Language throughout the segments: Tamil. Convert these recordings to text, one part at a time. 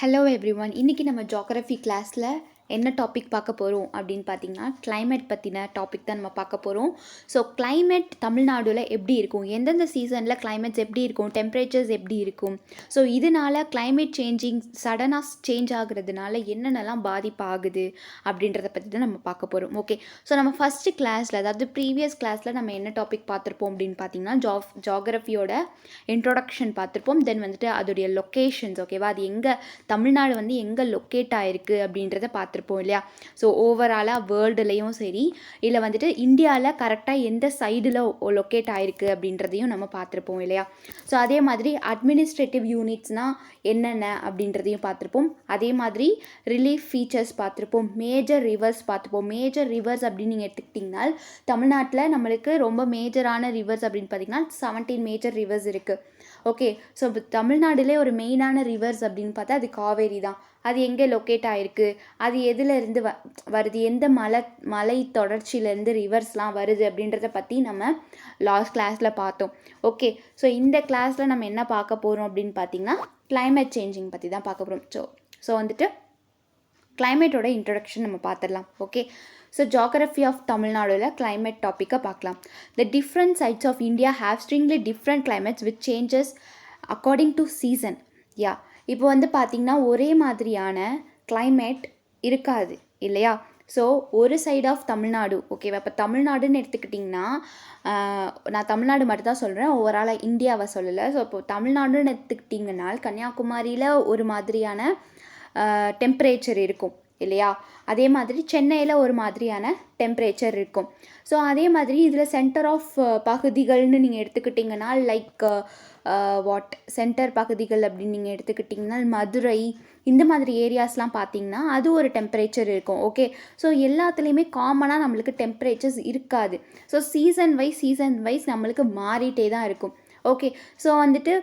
Hello everyone. இன்றைக்கி நம்ம ஜியோகிராஃபி கிளாஸில் என்ன டாபிக் பார்க்க போகிறோம் அப்படின்னு பார்த்தீங்கன்னா கிளைமேட் பற்றின டாபிக் தான் நம்ம பார்க்க போகிறோம். ஸோ கிளைமேட் தமிழ்நாடுல எப்படி இருக்கும், எந்தெந்த சீசனில் கிளைமேட்ஸ் எப்படி இருக்கும், டெம்பரேச்சர்ஸ் எப்படி இருக்கும், ஸோ இதனால் கிளைமேட் சடனாக சேஞ்ச் ஆகுறதுனால என்னென்னலாம் பாதிப்பு ஆகுது அப்படின்றத பற்றி தான் நம்ம பார்க்க போகிறோம். ஓகே, ஸோ நம்ம ஃபஸ்ட்டு கிளாஸில், அதாவது ப்ரீவியஸ் கிளாஸில் நம்ம என்ன டாபிக் பார்த்துருப்போம் அப்படின்னு பார்த்தீங்கன்னா ஜியோகிராஃபியோட இன்ட்ரோடக்ஷன் பார்த்துருப்போம். தென் வந்துட்டு அதோடைய லொக்கேஷன்ஸ், ஓகேவா, அது எங்கே தமிழ்நாடு வந்து எங்கே லொக்கேட் ஆகிருக்கு அப்படின்றத பார்த்துருப்போம் இல்லையா. ஸோ ஓவராலாக வேர்ல்டுலேயும் சரி, இல்லை வந்துட்டு இந்தியாவில் கரெக்டாக எந்த சைடில் லொக்கேட் ஆகிருக்கு அப்படின்றதையும் நம்ம பார்த்துருப்போம் இல்லையா. ஸோ அதே மாதிரி அட்மினிஸ்ட்ரேட்டிவ் யூனிட்ஸ்னால் என்னென்ன அப்படின்றதையும் பார்த்துருப்போம். அதே மாதிரி ரிலீஃப் ஃபீச்சர்ஸ் பார்த்துருப்போம். மேஜர் ரிவர்ஸ் பார்த்துப்போம். மேஜர் ரிவர்ஸ் அப்படின்னு நீங்கள் எடுத்துக்கிட்டிங்கன்னா தமிழ்நாட்டில் நம்மளுக்கு ரொம்ப மேஜரான ரிவர்ஸ் அப்படின்னு பார்த்தீங்கன்னா 17 மேஜர் ரிவர்ஸ் இருக்குது. ஓகே, ஸோ இப்போ தமிழ்நாடுலே ஒரு மெயினான ரிவர்ஸ் அப்படின்னு பார்த்தா அது காவேரி தான். அது எங்கே லொக்கேட் ஆகிருக்கு, அது எதுலேருந்து வருது, எந்த மலை தொடர்ச்சியிலேருந்து ரிவர்ஸ்லாம் வருது அப்படின்றத பற்றி நம்ம லாஸ்ட் கிளாஸில் பார்த்தோம். ஓகே, ஸோ இந்த கிளாஸில் நம்ம என்ன பார்க்க போகிறோம் அப்படின்னு பார்த்தீங்கன்னா கிளைமேட் சேஞ்சிங் பற்றி தான் பார்க்க போகிறோம். ஸோ வந்துட்டு கிளைமேட்டோட இன்ட்ரடக்ஷன் நம்ம பார்த்துடலாம். ஓகே, ஸோ ஜியோகிராஃபி ஆஃப் தமிழ்நாடுல கிளைமேட் டாப்பிக்கை பார்க்கலாம். The different sides of India have strongly different climates which changes according to season. Yeah, இப்போ வந்து பார்த்திங்கன்னா ஒரே மாதிரியான கிளைமேட் இருக்காது இல்லையா. ஸோ ஒரு சைட் ஆஃப் தமிழ்நாடு, ஓகேவா, இப்போ தமிழ்நாடுன்னு எடுத்துக்கிட்டிங்கன்னா நான் தமிழ்நாடு மட்டும் தான் சொல்கிறேன், ஓவராலாக இந்தியாவை சொல்லலை. ஸோ இப்போ தமிழ்நாடுன்னு எடுத்துக்கிட்டிங்கன்னா கன்னியாகுமரியில் ஒரு மாதிரியான டெம்பரேச்சர் இருக்கும் இல்லையா. அதே மாதிரி சென்னையில் ஒரு மாதிரியான டெம்பரேச்சர் இருக்கும். ஸோ அதே மாதிரி இதில் சென்டர் ஆஃப் பகுதிகள்னு நீங்கள் எடுத்துக்கிட்டிங்கன்னா லைக் சென்டர் பகுதிகள் அப்படின்னு நீங்கள் எடுத்துக்கிட்டிங்கன்னா மதுரை, இந்த மாதிரி ஏரியாஸ்லாம் பார்த்திங்கன்னா அது ஒரு டெம்பரேச்சர் இருக்கும். ஓகே, ஸோ எல்லாத்துலேயுமே காமனாக நம்மளுக்கு டெம்பரேச்சர்ஸ் இருக்காது. ஸோ சீசன் வைஸ் நம்மளுக்கு மாறிட்டே தான் இருக்கும். ஓகே, ஸோ வந்துட்டு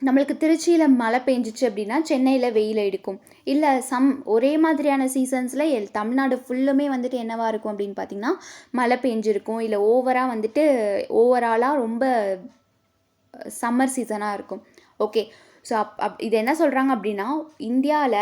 நம்மளுக்கு திருச்சியில் மழை பெஞ்சிச்சு அப்படின்னா சென்னையில் வெயில் அடிக்கும். இல்லை ஒரே மாதிரியான சீசன்ஸில் தமிழ்நாடு ஃபுல்லுமே வந்துட்டு என்னவாக இருக்கும் அப்படின்னு பார்த்திங்கன்னா மழை பெஞ்சிருக்கும். இல்லை ஓவராலாக ரொம்ப சம்மர் சீசனாக இருக்கும். ஓகே, ஸோ இது என்ன சொல்கிறாங்க அப்படின்னா இந்தியாவில்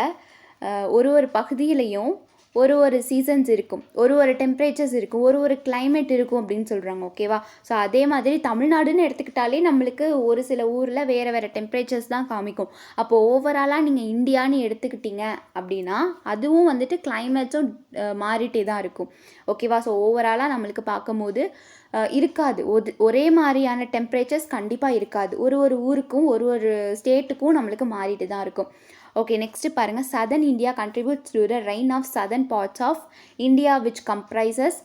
ஒரு பகுதியிலையும் ஒரு சீசன்ஸ் இருக்கும், ஒரு டெம்பரேச்சர்ஸ் இருக்கும், ஒரு கிளைமேட் இருக்கும் அப்படின்னு சொல்கிறாங்க. ஓகேவா. ஸோ அதே மாதிரி தமிழ்நாடுன்னு எடுத்துக்கிட்டாலே நம்மளுக்கு ஒரு சில ஊரில் வேறு டெம்பரேச்சர்ஸ் தான் காமிக்கும். அப்போது ஓவராலாக நீங்கள் இந்தியான்னு எடுத்துக்கிட்டிங்க அப்படின்னா அதுவும் வந்துட்டு கிளைமேட்ஸும் மாறிட்டே தான் இருக்கும். ஓகேவா. ஸோ ஓவராலாக நம்மளுக்கு பார்க்கும்போது இருக்காது, ஒரே மாதிரியான டெம்பரேச்சர்ஸ் கண்டிப்பாக இருக்காது. ஒரு ஊருக்கும் ஒரு ஸ்டேட்டுக்கும் நம்மளுக்கு மாறிட்டு தான் இருக்கும். ஓகே, நெக்ஸ்ட்டு பாருங்கள். Southern India contributes to the rain of southern parts of India which comprises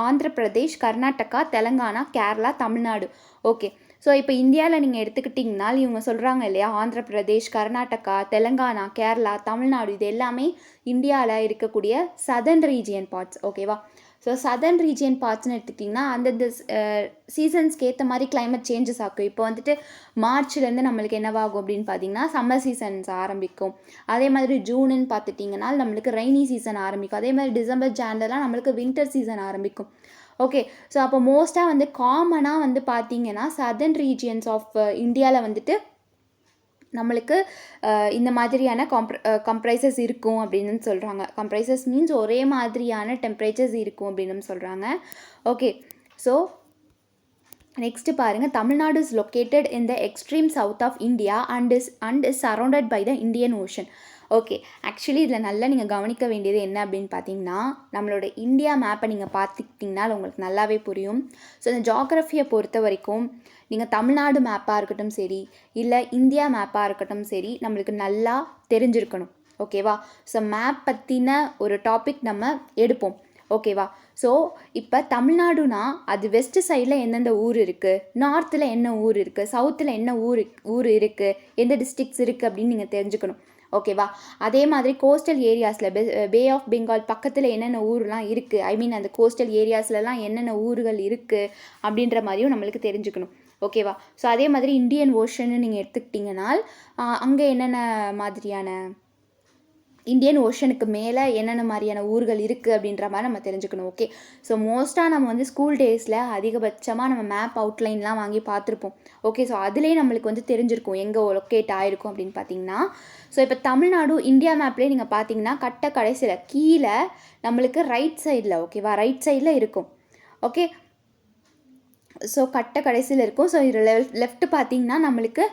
Andhra Pradesh, Karnataka, Telangana, Kerala, Tamil Nadu. Okay, so இப்போ இந்தியாவில் நீங்கள் எடுத்துக்கிட்டிங்கன்னா இவங்க சொல்கிறாங்க இல்லையா, ஆந்திர பிரதேஷ், கர்நாடகா, தெலங்கானா, கேரளா, தமிழ்நாடு, இது எல்லாமே இந்தியாவில் இருக்கக்கூடிய சதர்ன் ரீஜியன் பார்ட்ஸ். ஓகேவா. ஸோ சதர்ன் ரீஜியன் பார்ட்ஸ்னு எடுத்துக்கிட்டிங்கன்னா அந்தந்த சீசன்ஸ்க்கு ஏற்ற மாதிரி கிளைமேட் சேஞ்சஸ் ஆகும். இப்போ வந்துட்டு மார்ச்லேருந்து நம்மளுக்கு என்னவாகும் அப்படின்னு பார்த்தீங்கன்னா சம்மர் சீசன்ஸ் ஆரம்பிக்கும். அதே மாதிரி ஜூனுன்னு பார்த்துட்டிங்கன்னா நம்மளுக்கு ரெய்னி சீசன் ஆரம்பிக்கும். அதே மாதிரி டிசம்பர், ஜான்லாம் நம்மளுக்கு வின்டர் சீசன் ஆரம்பிக்கும். ஓகே, ஸோ அப்போ மோஸ்ட்டாக வந்து காமனாக வந்து பார்த்திங்கன்னா சதர்ன் ரீஜியன்ஸ் ஆஃப் இந்தியாவில் வந்துட்டு நம்மளுக்கு இந்த மாதிரியான கம்ப்ரைசஸ் இருக்கும் அப்படின்னு சொல்கிறாங்க. கம்ப்ரைசஸ் மீன்ஸ் ஒரே மாதிரியான டெம்பரேச்சர்ஸ் இருக்கும் அப்படின்னு சொல்கிறாங்க. ஓகே, ஸோ நெக்ஸ்ட்டு பாருங்கள். Tamil Nadu is located in the extreme south of India and is surrounded by the Indian Ocean. Okay, actually இதில் நல்லா நீங்கள் கவனிக்க வேண்டியது என்ன அப்படின்னு பார்த்தீங்கன்னா நம்மளோட இந்தியா மேப்பை நீங்கள் பார்த்துக்கிட்டிங்கன்னா உங்களுக்கு நல்லாவே புரியும். ஸோ இந்த ஜியோகிராஃபியை பொறுத்த வரைக்கும் நீங்கள் தமிழ்நாடு மேப்பாக இருக்கட்டும் சரி, இல்லை இந்தியா மேப்பாக இருக்கட்டும் சரி, நம்மளுக்கு நல்லா தெரிஞ்சிருக்கணும். ஓகேவா. ஸோ மேப் பற்றின ஒரு டாபிக் நம்ம எடுப்போம். ஓகேவா. ஸோ இப்போ தமிழ்நாடுனா அது வெஸ்ட் சைடில் எந்தெந்த ஊர் இருக்குது, நார்த்தில் என்ன ஊர் இருக்குது, சவுத்தில் என்ன ஊர் இருக்குது, எந்த டிஸ்ட்ரிக்ஸ் இருக்குது அப்படின்னு நீங்கள் தெரிஞ்சுக்கணும். ஓகேவா. அதே மாதிரி கோஸ்டல் ஏரியாஸில் பே ஆஃப் பெங்கால் பக்கத்தில் என்னென்ன ஊர்லாம் இருக்குது, ஐ மீன் அந்த கோஸ்டல் ஏரியாஸ்லலாம் என்னென்ன ஊர்கள் இருக்குது அப்படின்ற மாதிரியும் நம்மளுக்கு தெரிஞ்சுக்கணும். ஓகேவா. ஸோ அதே மாதிரி இந்தியன் ஓஷன்னு நீங்கள் எடுத்துக்கிட்டிங்கன்னா அங்கே என்னென்ன மாதிரியான இந்தியன் ஓஷனுக்கு மேலே என்னென்ன மாதிரியான ஊர்கள் இருக்குது அப்படின்ற மாதிரி நம்ம தெரிஞ்சுக்கணும். ஓகே, ஸோ மோஸ்ட்டாக நம்ம வந்து ஸ்கூல் டேஸில் அதிகபட்சமாக நம்ம மேப் அவுட்லைன்லாம் வாங்கி பார்த்துருப்போம். ஓகே, ஸோ அதுலேயே நம்மளுக்கு வந்து தெரிஞ்சிருக்கும் எங்கே லொக்கேட் ஆகிருக்கும் அப்படின்னு பார்த்தீங்கன்னா. ஸோ இப்போ தமிழ்நாடு இந்தியா மேப்லேயே நீங்கள் பார்த்தீங்கன்னா கட்ட கடைசியில் கீழே நம்மளுக்கு ரைட் சைடில், ஓகேவா, ரைட் சைடில் இருக்கும். ஓகே, ஸோ கட்ட கடைசியில் இருக்கும். ஸோ இது லெஃப்ட் பார்த்தீங்கன்னா நம்மளுக்கு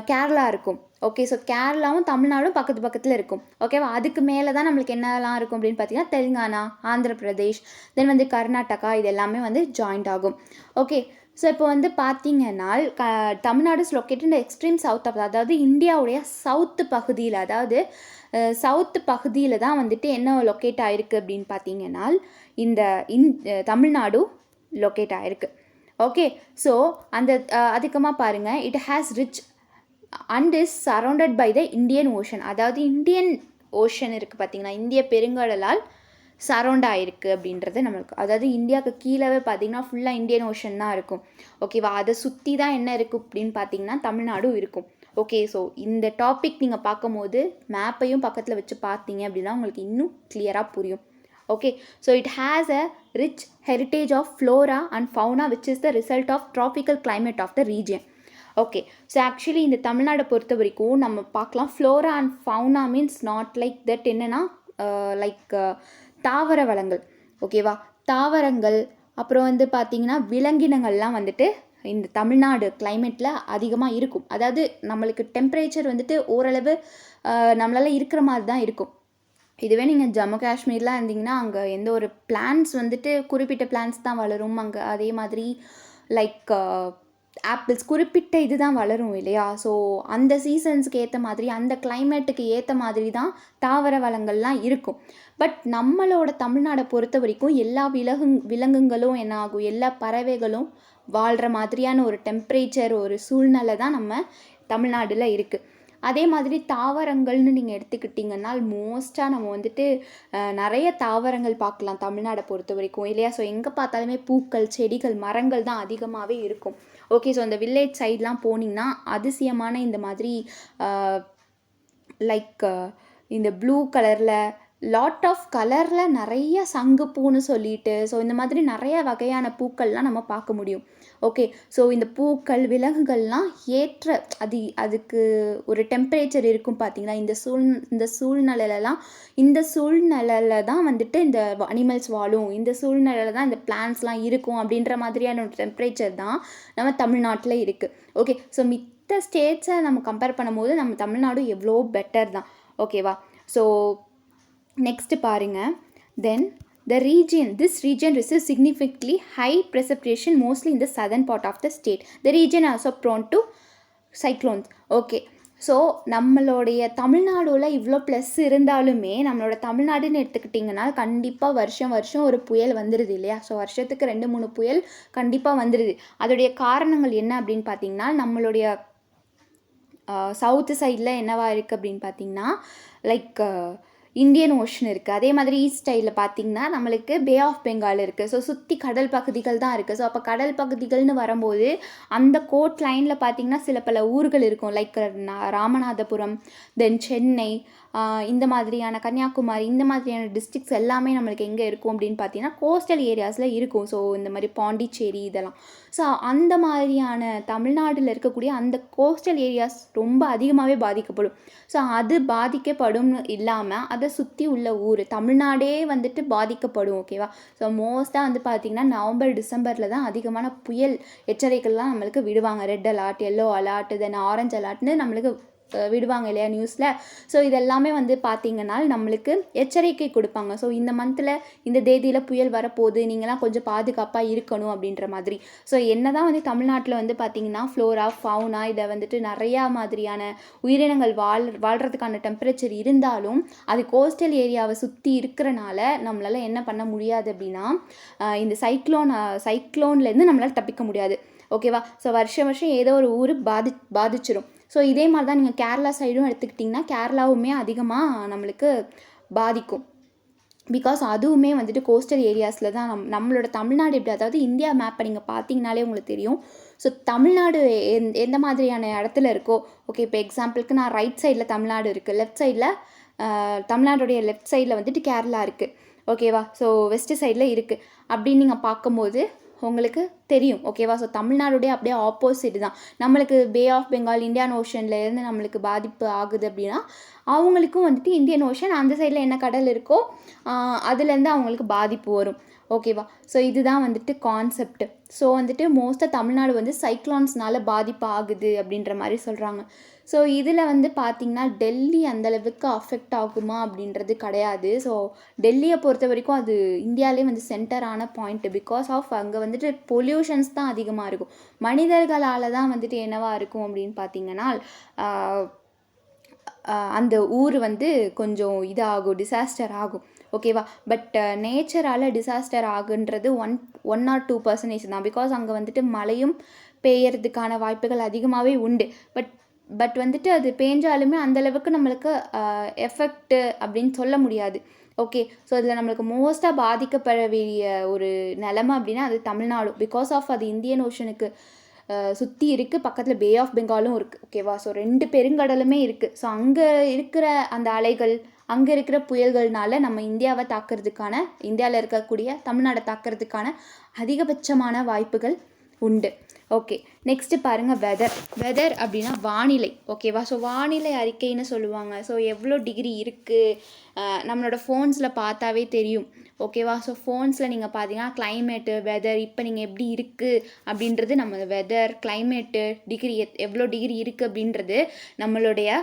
கேரளா இருக்கும். ஓகே, ஸோ கேரளாவும் தமிழ்நாடும் பக்கத்து பக்கத்தில் இருக்கும். ஓகேவா, அதுக்கு மேலே தான் நம்மளுக்கு என்னெல்லாம் இருக்கும் அப்படின்னு பார்த்தீங்கன்னா தெலுங்கானா, ஆந்திர பிரதேஷ், தென் வந்து கர்நாடகா, இது எல்லாமே வந்து ஜாயிண்ட் ஆகும். ஓகே, ஸோ இப்போ வந்து பார்த்தீங்கன்னா Tamil Nadu is located in extreme south of, அதாவது இந்தியாவுடைய சவுத்து பகுதியில், அதாவது சவுத்து பகுதியில் தான் வந்துட்டு என்ன லொக்கேட் ஆகிருக்கு அப்படின்னு பார்த்தீங்கன்னா இந்த தமிழ்நாடு லொக்கேட் ஆகிருக்கு. ஓகே, ஸோ அந்த அதிகமாக பாருங்கள், it has rich and is surrounded by the Indian Ocean, அதாவது இந்தியன் ஓஷன் இருக்குது பார்த்தீங்கன்னா, இந்திய பெருங்கடலால் சரௌண்ட் ஆகிருக்கு அப்படின்றது நம்மளுக்கு, அதாவது இந்தியாவுக்கு கீழே பார்த்தீங்கன்னா ஃபுல்லாக இந்தியன் ஓஷன் தான் இருக்கும். ஓகேவா, அதை சுற்றி தான் என்ன இருக்குது அப்படின்னு பார்த்தீங்கன்னா தமிழ்நாடும் இருக்கும். ஓகே, ஸோ இந்த டாபிக் நீங்கள் பார்க்கும்போது மேப்பையும் பக்கத்தில் வச்சு பார்த்தீங்க அப்படின்னா உங்களுக்கு இன்னும் கிளியராக புரியும். Okay, so it has a rich heritage of flora and fauna which is the result of tropical climate of the region. Okay, so actually இந்த தமிழ்நாடு பொறுத்த வரைக்கும் நம்ம பார்க்கலாம் flora and fauna means not like that, என்னன்னா லைக் தாவர வளங்கள், ஓகேவா, தாவரங்கள், அப்புறம் வந்து பார்த்திங்கன்னா விலங்கினங்கள்லாம் வந்துட்டு இந்த தமிழ்நாடு கிளைமேட்டில் அதிகமாக இருக்கும். அதாவது நம்மளுக்கு டெம்பரேச்சர் வந்துட்டு ஓரளவு நம்மளால் இருக்கிற மாதிரி தான் இருக்கும். இதுவே நீங்கள் ஜம்மு காஷ்மீர்லாம் இருந்தீங்கன்னா அங்கே எந்த ஒரு பிளான்ஸ் வந்துட்டு குறிப்பிட்ட பிளான்ஸ் தான் வளரும் அங்கே. அதே மாதிரி லைக் ஆப்பிள்ஸ் குறிப்பிட்ட இது தான் வளரும் இல்லையா. ஸோ அந்த சீசன்ஸுக்கு ஏற்ற மாதிரி அந்த கிளைமேட்டுக்கு ஏற்ற மாதிரி தான் தாவர வளங்கள்லாம் இருக்கும். பட் நம்மளோட தமிழ்நாடை பொறுத்த வரைக்கும் எல்லா விலங்குகளும் என்ன ஆகும், எல்லா பறவைகளும் வாழ்கிற மாதிரியான ஒரு டெம்பரேச்சர், ஒரு சூழ்நிலை தான் நம்ம தமிழ்நாட்டில் இருக்குது. அதே மாதிரி தாவரங்கள்னு நீங்கள் எடுத்துக்கிட்டிங்கன்னா மோஸ்ட்டாக நம்ம வந்துட்டு நிறைய தாவரங்கள் பார்க்கலாம் தமிழ்நாடை பொறுத்த வரைக்கும் இல்லையா. ஸோ எங்கே பார்த்தாலுமே பூக்கள், செடிகள், மரங்கள் தான் அதிகமாகவே இருக்கும். ஓகே, ஸோ அந்த வில்லேஜ் சைட்லாம் போனீங்கன்னா அதிசயமான இந்த மாதிரி லைக் இந்த ப்ளூ கலரில் லாட் ஆஃப் கலரில் நிறைய சங்குப்பூன்னு சொல்லிட்டு, ஸோ இந்த மாதிரி நிறைய வகையான பூக்கள்லாம் நம்ம பார்க்க முடியும். ஓகே, ஸோ இந்த பூக்கள், விலங்குகள்லாம் ஏற்ற அதுக்கு ஒரு டெம்பரேச்சர் இருக்கும் பார்த்தீங்கன்னா, இந்த சூழ்நிலையில் தான் வந்துட்டு இந்த அனிமல்ஸ் வாழும், இந்த சூழ்நிலையில் தான் இந்த பிளான்ஸ்லாம் இருக்கும் அப்படின்ற மாதிரியான ஒரு டெம்பரேச்சர் தான் நம்ம தமிழ்நாட்டில் இருக்குது. ஓகே, ஸோ மித்த ஸ்டேட்ஸை நம்ம கம்பேர் பண்ணும்போது நம்ம தமிழ்நாடு எவ்வளோ பெட்டர் தான். ஓகேவா, ஸோ நெக்ஸ்ட் பாருங்க, தென் this region receives significantly high precipitation mostly in the southern part of the state. The region also prone to cyclones. Okay, so நம்மளுடைய தமிழ்நாடுல இவ்வளோ ப்ளஸ் இருந்தாலுமே நம்மளோட தமிழ்நாடுன்னு எடுத்துக்கிட்டிங்கன்னா கண்டிப்பாக வருஷம் ஒரு புயல் வந்துடுது இல்லையா. ஸோ வருஷத்துக்கு 2-3 புயல் கண்டிப்பாக வந்துடுது. அதோடைய காரணங்கள் என்ன அப்படின்னு பார்த்தீங்கன்னா, நம்மளுடைய சவுத்து சைடில் என்னவா இருக்குது அப்படின்னு பார்த்தீங்கன்னா லைக் இந்தியன் ஓஷன் இருக்குது. அதே மாதிரி ஈஸ்ட் சைடில் பார்த்திங்கன்னா நம்மளுக்கு பே ஆஃப் பெங்கால் இருக்குது. ஸோ சுற்றி கடல் பகுதிகள் தான் இருக்குது. ஸோ அப்போ கடல் பகுதிகள்னு வரும்போது அந்த கோட் லைனில் பார்த்திங்கன்னா சில பல ஊர்கள் இருக்கும். லைக் ராமநாதபுரம், தென் சென்னை, இந்த மாதிரியான கன்னியாகுமரி, இந்த மாதிரியான டிஸ்ட்ரிக்ஸ் எல்லாமே நம்மளுக்கு எங்கே இருக்கும் அப்படின்னு பார்த்தீங்கன்னா கோஸ்டல் ஏரியாஸில் இருக்கும். ஸோ இந்த மாதிரி பாண்டிச்சேரி இதெல்லாம். ஸோ அந்த மாதிரியான தமிழ்நாட்டில் இருக்கக்கூடிய அந்த கோஸ்டல் ஏரியாஸ் ரொம்ப அதிகமாகவே பாதிக்கப்படும். ஸோ அது பாதிக்கப்படும் இல்லாமல் அதை சுற்றி உள்ள ஊர் தமிழ்நாடே வந்துட்டு பாதிக்கப்படும். ஓகேவா, ஸோ மோஸ்ட்டாக வந்து பார்த்திங்கன்னா நவம்பர், டிசம்பரில் தான் அதிகமான புயல் எச்சரிக்கைலாம் நம்மளுக்கு விடுவாங்க. ரெட் அலர்ட், எல்லோ அலர்ட், தென் ஆரஞ்சு அலர்ட்னு நம்மளுக்கு விடுவாங்க இல்லையா நியூஸில். ஸோ இதெல்லாமே வந்து பார்த்திங்கன்னா நம்மளுக்கு எச்சரிக்கை கொடுப்பாங்க. ஸோ இந்த மந்தில் இந்த தேதியில் புயல் வரப்போகுது, நீங்களாம் கொஞ்சம் பாதுகாப்பாக இருக்கணும் அப்படின்ற மாதிரி. ஸோ என்ன தான் வந்து தமிழ்நாட்டில் வந்து பார்த்திங்கன்னா ஃப்ளோரா, ஃபவுனா இதை வந்துட்டு நிறையா மாதிரியான உயிரினங்கள் வாழ்கிறதுக்கான டெம்பரேச்சர் இருந்தாலும் அது கோஸ்டல் ஏரியாவை சுற்றி இருக்கிறனால நம்மளால் என்ன பண்ண முடியாது அப்படின்னா இந்த சைக்ளோன்லேருந்து நம்மளால் தப்பிக்க முடியாது. ஓகேவா, ஸோ வருஷம் ஏதோ ஒரு ஊர் பாதிச்சிரும். ஸோ இதே மாதிரி தான் நீங்கள் கேரளா சைடும் எடுத்துக்கிட்டிங்கன்னா கேரளாவுமே அதிகமாக நம்மளுக்கு பாதிக்கும். பிகாஸ் அதுவுமே வந்துட்டு கோஸ்டல் ஏரியாஸில் தான் நம்மளோட தமிழ்நாடு எப்படி, அதாவது இந்தியா மேப்பை நீங்கள் பார்த்தீங்கனாலே உங்களுக்கு தெரியும். ஸோ தமிழ்நாடு எந்த மாதிரியான இடத்துல இருக்கோ, ஓகே இப்போ எக்ஸாம்பிளுக்கு நான் ரைட் சைடில் தமிழ்நாடு இருக்குது, லெஃப்ட் சைடில் தமிழ்நாடுடைய லெஃப்ட் சைடில் வந்துட்டு கேரளா இருக்குது, ஓகேவா. ஸோ வெஸ்ட் சைடில் இருக்குது அப்படின்னு நீங்கள் பார்க்கும்போது உங்களுக்கு தெரியும், ஓகேவா. ஸோ தமிழ்நாடுடைய அப்படியே ஆப்போசிட் தான். நம்மளுக்கு பே ஆஃப் பெங்கால் இந்தியன் ஓஷன்லேருந்து நம்மளுக்கு பாதிப்பு ஆகுது அப்படின்னா, அவங்களுக்கும் வந்துட்டு இந்தியன் ஓஷன் அந்த சைடில் என்ன கடல் இருக்கோ அதுலேருந்து அவங்களுக்கு பாதிப்பு வரும், ஓகேவா. ஸோ இதுதான் வந்துட்டு கான்செப்ட். ஸோ வந்துட்டு மோஸ்ட்டாக தமிழ்நாடு வந்து சைக்ளான்ஸ்னால பாதிப்பு ஆகுது அப்படின்ற மாதிரி சொல்கிறாங்க. ஸோ இதில் வந்து பார்த்திங்கன்னா டெல்லி அந்தளவுக்கு அஃபெக்ட் ஆகுமா அப்படின்றது கிடையாது. ஸோ டெல்லியை பொறுத்த வரைக்கும் அது இந்தியாவிலே வந்து சென்டரான பாயிண்ட்டு. பிகாஸ் ஆஃப் அங்கே வந்துட்டு பொல்யூஷன்ஸ் தான் அதிகமாக இருக்கும். மனிதர்களால் தான் வந்துட்டு என்னவாக இருக்கும் அப்படின்னு பார்த்திங்கன்னா அந்த ஊர் வந்து கொஞ்சம் இதாகும், டிசாஸ்டர் ஆகும், ஓகேவா. பட் நேச்சரால் டிசாஸ்டர் ஆகுன்றது 1 or 2% தான். பிகாஸ் அங்கே வந்துட்டு மழையும் பெய்யறதுக்கான வாய்ப்புகள் அதிகமாகவே உண்டு. பட் வந்துட்டு அது பேஞ்சாலுமே அந்தளவுக்கு நம்மளுக்கு எஃபெக்ட்டு அப்படின்னு சொல்ல முடியாது, ஓகே. ஸோ இதில் நம்மளுக்கு மோஸ்ட்டாக பாதிக்கப்பட வேண்டிய ஒரு நிலமை அப்படின்னா அது தமிழ்நாடு. பிகாஸ் ஆஃப் அது இந்தியன் ஓஷனுக்கு சுற்றி இருக்குது, பக்கத்தில் பே ஆஃப் பெங்காலும் இருக்குது, ஓகேவா. ஸோ 2 பெருங்கடலுமே இருக்குது. ஸோ அங்கே இருக்கிற அந்த அலைகள், அங்கே இருக்கிற புயல்கள்னால நம்ம இந்தியாவை தாக்கிறதுக்கான, இந்தியாவில் இருக்கக்கூடிய தமிழ்நாடை தாக்கிறதுக்கான அதிகபட்சமான வாய்ப்புகள் உண்டு, ஓகே. நெக்ஸ்ட்டு பாருங்கள் வெதர் அப்படின்னா வானிலை, ஓகேவா. ஸோ வானிலை அறிக்கைன்னு சொல்லுவாங்க. ஸோ எவ்வளோ டிகிரி இருக்குது நம்மளோட ஃபோன்ஸில் பார்த்தாவே தெரியும், ஓகேவா. ஸோ ஃபோன்ஸில் நீங்கள் பார்த்தீங்கன்னா கிளைமேட்டு, வெதர் இப்போ நீங்கள் எப்படி இருக்குது அப்படின்றது, நம்ம வெதர், கிளைமேட்டு, டிகிரி எவ்வளோ டிகிரி இருக்குது அப்படின்றது நம்மளுடைய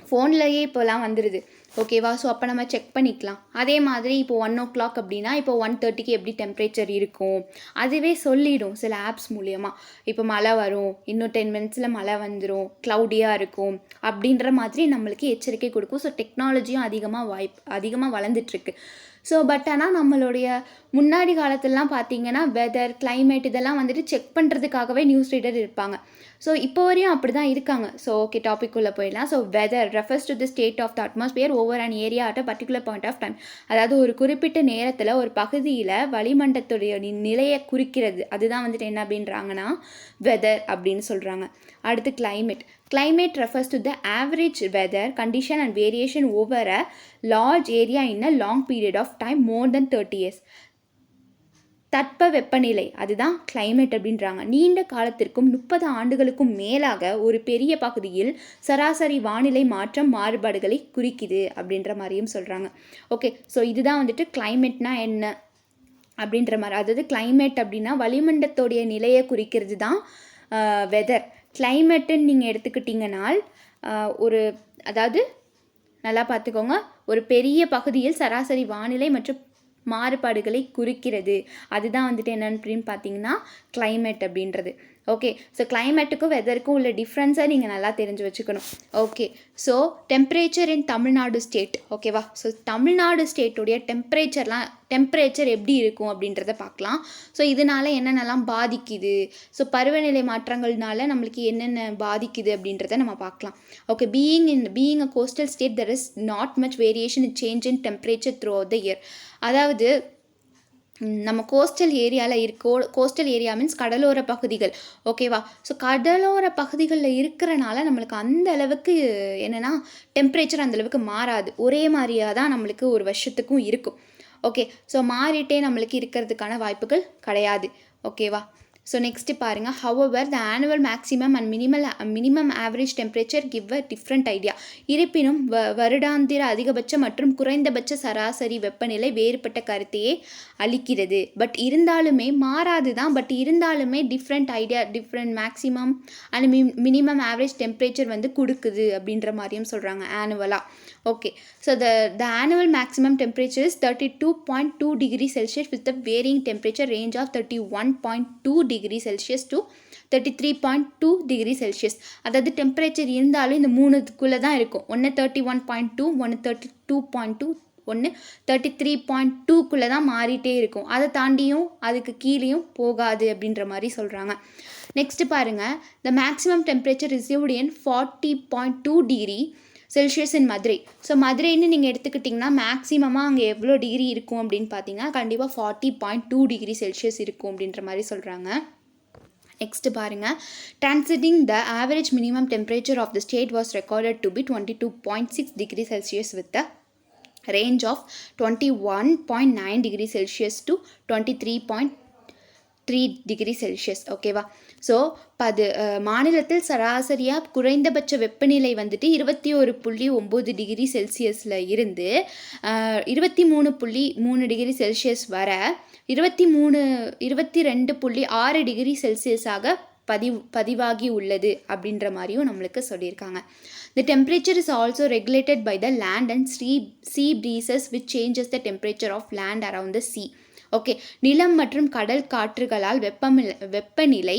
ஃபோன்லேயே இப்போலாம் வந்துடுது, ஓகேவா. ஸோ அப்போ நம்ம செக் பண்ணிக்கலாம். அதே மாதிரி இப்போ 1 o'clock அப்படின்னா இப்போ 1:30க்கு எப்படி டெம்பரேச்சர் இருக்கும் அதுவே சொல்லிடும் சில ஆப்ஸ் மூலயமா. இப்போ மழை வரும், இன்னும் 10 minutesல மழை வந்துடும், க்ளவுடியாக இருக்கும் அப்படின்ற மாதிரி நம்மளுக்கு எச்சரிக்கை கொடுக்கும். ஸோ டெக்னாலஜியும் அதிகமாக வளர்ந்துட்டுருக்கு. ஸோ பட் ஆனால் நம்மளுடைய முன்னாடி காலத்துலலாம் பார்த்தீங்கன்னா வெதர், கிளைமேட் இதெல்லாம் வந்துட்டு செக் பண்ணுறதுக்காகவே நியூஸ் ரீடர் இருப்பாங்க. ஸோ இப்போ வரையும் அப்படி தான் இருக்காங்க. ஸோ ஓகே, டாபிக் உள்ள போயிடலாம். So weather refers to the state of the atmosphere over an area at a particular point of time. அதாவது ஒரு குறிப்பிட்ட நேரத்தில் ஒரு பகுதியில் வளிமண்டலத்துடைய நிலையை குறிக்கிறது. அதுதான் வந்துட்டு என்ன அப்படின்றாங்கன்னா வெதர் அப்படின்னு சொல்கிறாங்க. அடுத்து climate refers to the average weather condition and variation over a large area in a long period of time more than 30 years. தட்ப வெப்பநிலை அதுதான் கிளைமேட் அப்படின்றாங்க. நீண்ட காலத்திற்கும் 30 ஆண்டுகளுக்கும் மேலாக ஒரு பெரிய பகுதியில் சராசரி வானிலை மாறுபாடுகளை குறிக்குது அப்படின்ற மாதிரியும் சொல்கிறாங்க, ஓகே. ஸோ இதுதான் வந்துட்டு கிளைமேட்னா என்ன அப்படின்ற மாதிரி. அதாவது கிளைமேட் அப்படின்னா வளிமண்டலத்தோடைய நிலையை குறிக்கிறது தான் வெதர். கிளைமேட்டுன்னு நீங்கள் எடுத்துக்கிட்டிங்கனால் அதாவது நல்லா பார்த்துக்கோங்க, ஒரு பெரிய பகுதியில் சராசரி வானிலை மற்றும் மாறுபாடுகளை குறிக்கிறது. அதுதான் வந்துட்டு என்னன்னு பார்த்தீங்கன்னா கிளைமேட் அப்படின்றது, ஓகே. ஸோ கிளைமேட்டுக்கும் வெதருக்கும் உள்ள டிஃப்ரென்ஸை நீங்கள் நல்லா தெரிஞ்சு வச்சுக்கணும், okay. So temperature in Tamil Nadu state, ஓகேவா. ஸோ தமிழ்நாடு ஸ்டேட்டுடைய டெம்பரேச்சர் எப்படி இருக்கும் அப்படின்றத பார்க்கலாம். ஸோ இதனால் என்னென்னலாம் பாதிக்குது, ஸோ பருவநிலை மாற்றங்கள்னால நம்மளுக்கு என்னென்ன பாதிக்குது அப்படின்றத நம்ம பார்க்கலாம், okay. Being a coastal state there is not much variation in change in temperature throughout the year. அதாவது நம்ம கோஸ்டல் ஏரியா மீன்ஸ் கடலோர பகுதிகள், ஓகேவா. ஸோ கடலோர பகுதிகளில் இருக்கிறனால நம்மளுக்கு அந்த அளவுக்கு என்னென்னா டெம்பரேச்சர் அந்தளவுக்கு மாறாது, ஒரே மாதிரியாக தான் நம்மளுக்கு ஒரு வருஷத்துக்கும் இருக்கும், ஓகே. ஸோ மாறிட்டே நம்மளுக்கு இருக்கிறதுக்கான வாய்ப்புகள் கிடையாது, ஓகேவா. ஸோ நெக்ஸ்ட்டு பாருங்கள், however the annual maximum and minimum average temperature give a different idea. இருப்பினும் வருடாந்திர அதிகபட்ச மற்றும் குறைந்தபட்ச சராசரி வெப்பநிலை வேறுபட்ட கருத்தையே அளிக்கிறது. பட் இருந்தாலுமே மாறாது தான், பட் இருந்தாலுமே different maximum and minimum average temperature வந்து கொடுக்குது அப்படின்ற மாதிரியும் சொல்கிறாங்க ஆனுவலாக, okay. So the annual maximum temperature is 32.2 degrees Celsius with a varying temperature range of 31.2 degrees Celsius to 33.2 degrees Celsius. அதாவது டெம்பரேச்சர் இருந்தாலும் இந்த மூணுக்குள்ளே தான் இருக்கும். ஒன்று 31.2, ஒன்று 32.2, ஒன்று 33.2க்குள்ளே தான் மாறிட்டே இருக்கும். அதை தாண்டியும் அதுக்கு கீழேயும் போகாது அப்படின்ற மாதிரி சொல்கிறாங்க. நெக்ஸ்ட்டு பாருங்கள், the maximum temperature received in 40.2 degree Celsius in Madurai. So மதுரைன்னு நீங்கள் எடுத்துக்கிட்டிங்கன்னா மேக்ஸிமமாக அங்கே எவ்வளோ டிகிரி இருக்கும் அப்படின்னு பார்த்தீங்கன்னா கண்டிப்பாக 40.2 டிகிரி செல்சியஸ் இருக்கும் அப்படின்ற மாதிரி சொல்கிறாங்க. நெக்ஸ்ட் பாருங்க, transiting the average minimum temperature of the state was recorded to be 22.6 degrees Celsius with a range of 21.9 degrees Celsius to 23.3 degree Celsius. ஓகேவா? ஸோ மாநிலத்தில் சராசரியாக குறைந்தபட்ச வெப்பநிலை வந்துட்டு 21.9 டிகிரி செல்சியஸில் இருந்து 23.3 டிகிரி செல்சியஸ் வர 22.6 டிகிரி செல்சியஸாக பதிவாகி உள்ளது அப்படின்ற மாதிரியும் நம்மளுக்கு சொல்லியிருக்காங்க. The temperature is also regulated by the land and sea breezes which changes the temperature of land around the sea. Okay, நிலம் மற்றும் கடல் காற்றுகளால் வெப்பநிலை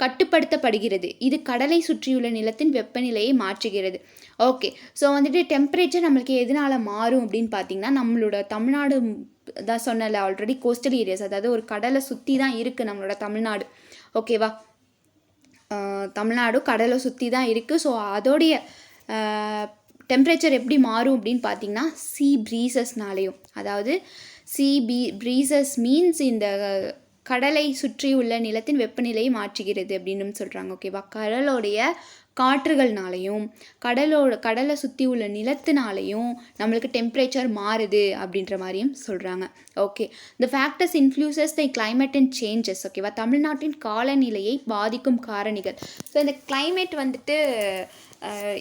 கட்டுப்படுத்தப்படுகிறது. இது கடலை சுற்றியுள்ள நிலத்தின் வெப்பநிலையை மாற்றுகிறது. ஓகே, ஸோ வந்துட்டு டெம்பரேச்சர் நம்மளுக்கு எதனால் மாறும் அப்படின்னு பார்த்தீங்கன்னா, நம்மளோட தமிழ்நாடு தான் சொன்னல ஆல்ரெடி கோஸ்டல் ஏரியாஸ், அதாவது ஒரு கடலை சுற்றி தான் இருக்குது நம்மளோட தமிழ்நாடு. ஓகேவா? தமிழ்நாடு கடலை சுற்றி தான் இருக்குது. ஸோ அதோடைய டெம்பரேச்சர் எப்படி மாறும் அப்படின்னு பார்த்தீங்கன்னா, சீ ப்ரீசஸ்னாலேயும், அதாவது ப்ரீசஸ் மீன்ஸ் இந்த கடலை சுற்றி உள்ள நிலத்தின் வெப்பநிலையை மாற்றுகிறது அப்படின்னு சொல்கிறாங்க. ஓகேவா? கடலோடைய காற்றுகள்னாலையும் கடலை சுற்றி உள்ள நிலத்தினாலையும் நம்மளுக்கு டெம்பரேச்சர் மாறுது அப்படின்ற மாதிரியும் சொல்கிறாங்க. Okay, the factors influences the climate and changes. ஓகேவா? தமிழ்நாட்டின் காலநிலையை பாதிக்கும் காரணிகள். ஸோ இந்த கிளைமேட் வந்துட்டு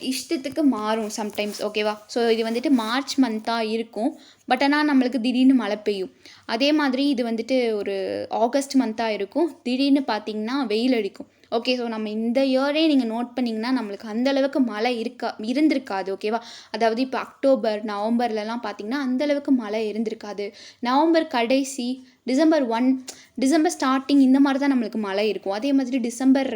இஷ்டத்துக்கு மாறும் சம்டைம்ஸ். ஓகேவா? ஸோ இது வந்துட்டு மார்ச் மந்த்தாக இருக்கும், பட் ஆனால் நம்மளுக்கு திடீர்னு மழை பெய்யும். அதே மாதிரி இது வந்துட்டு ஒரு ஆகஸ்ட் மந்த்தாக இருக்கும், திடீர்னு பார்த்திங்கன்னா வெயில் அடிக்கும். ஓகே, ஸோ நம்ம இந்த இயரே நீங்கள் நோட் பண்ணிங்கன்னா நம்மளுக்கு அந்தளவுக்கு மழை இருந்திருக்காது. ஓகேவா? அதாவது இப்போ அக்டோபர் நவம்பர்லலாம் பார்த்திங்கன்னா அந்தளவுக்கு மழை இருந்திருக்காது. நவம்பர் கடைசி, டிசம்பர் ஸ்டார்டிங் இந்த மாதிரி தான் நம்மளுக்கு மழை இருக்கும். அதே மாதிரி டிசம்பர்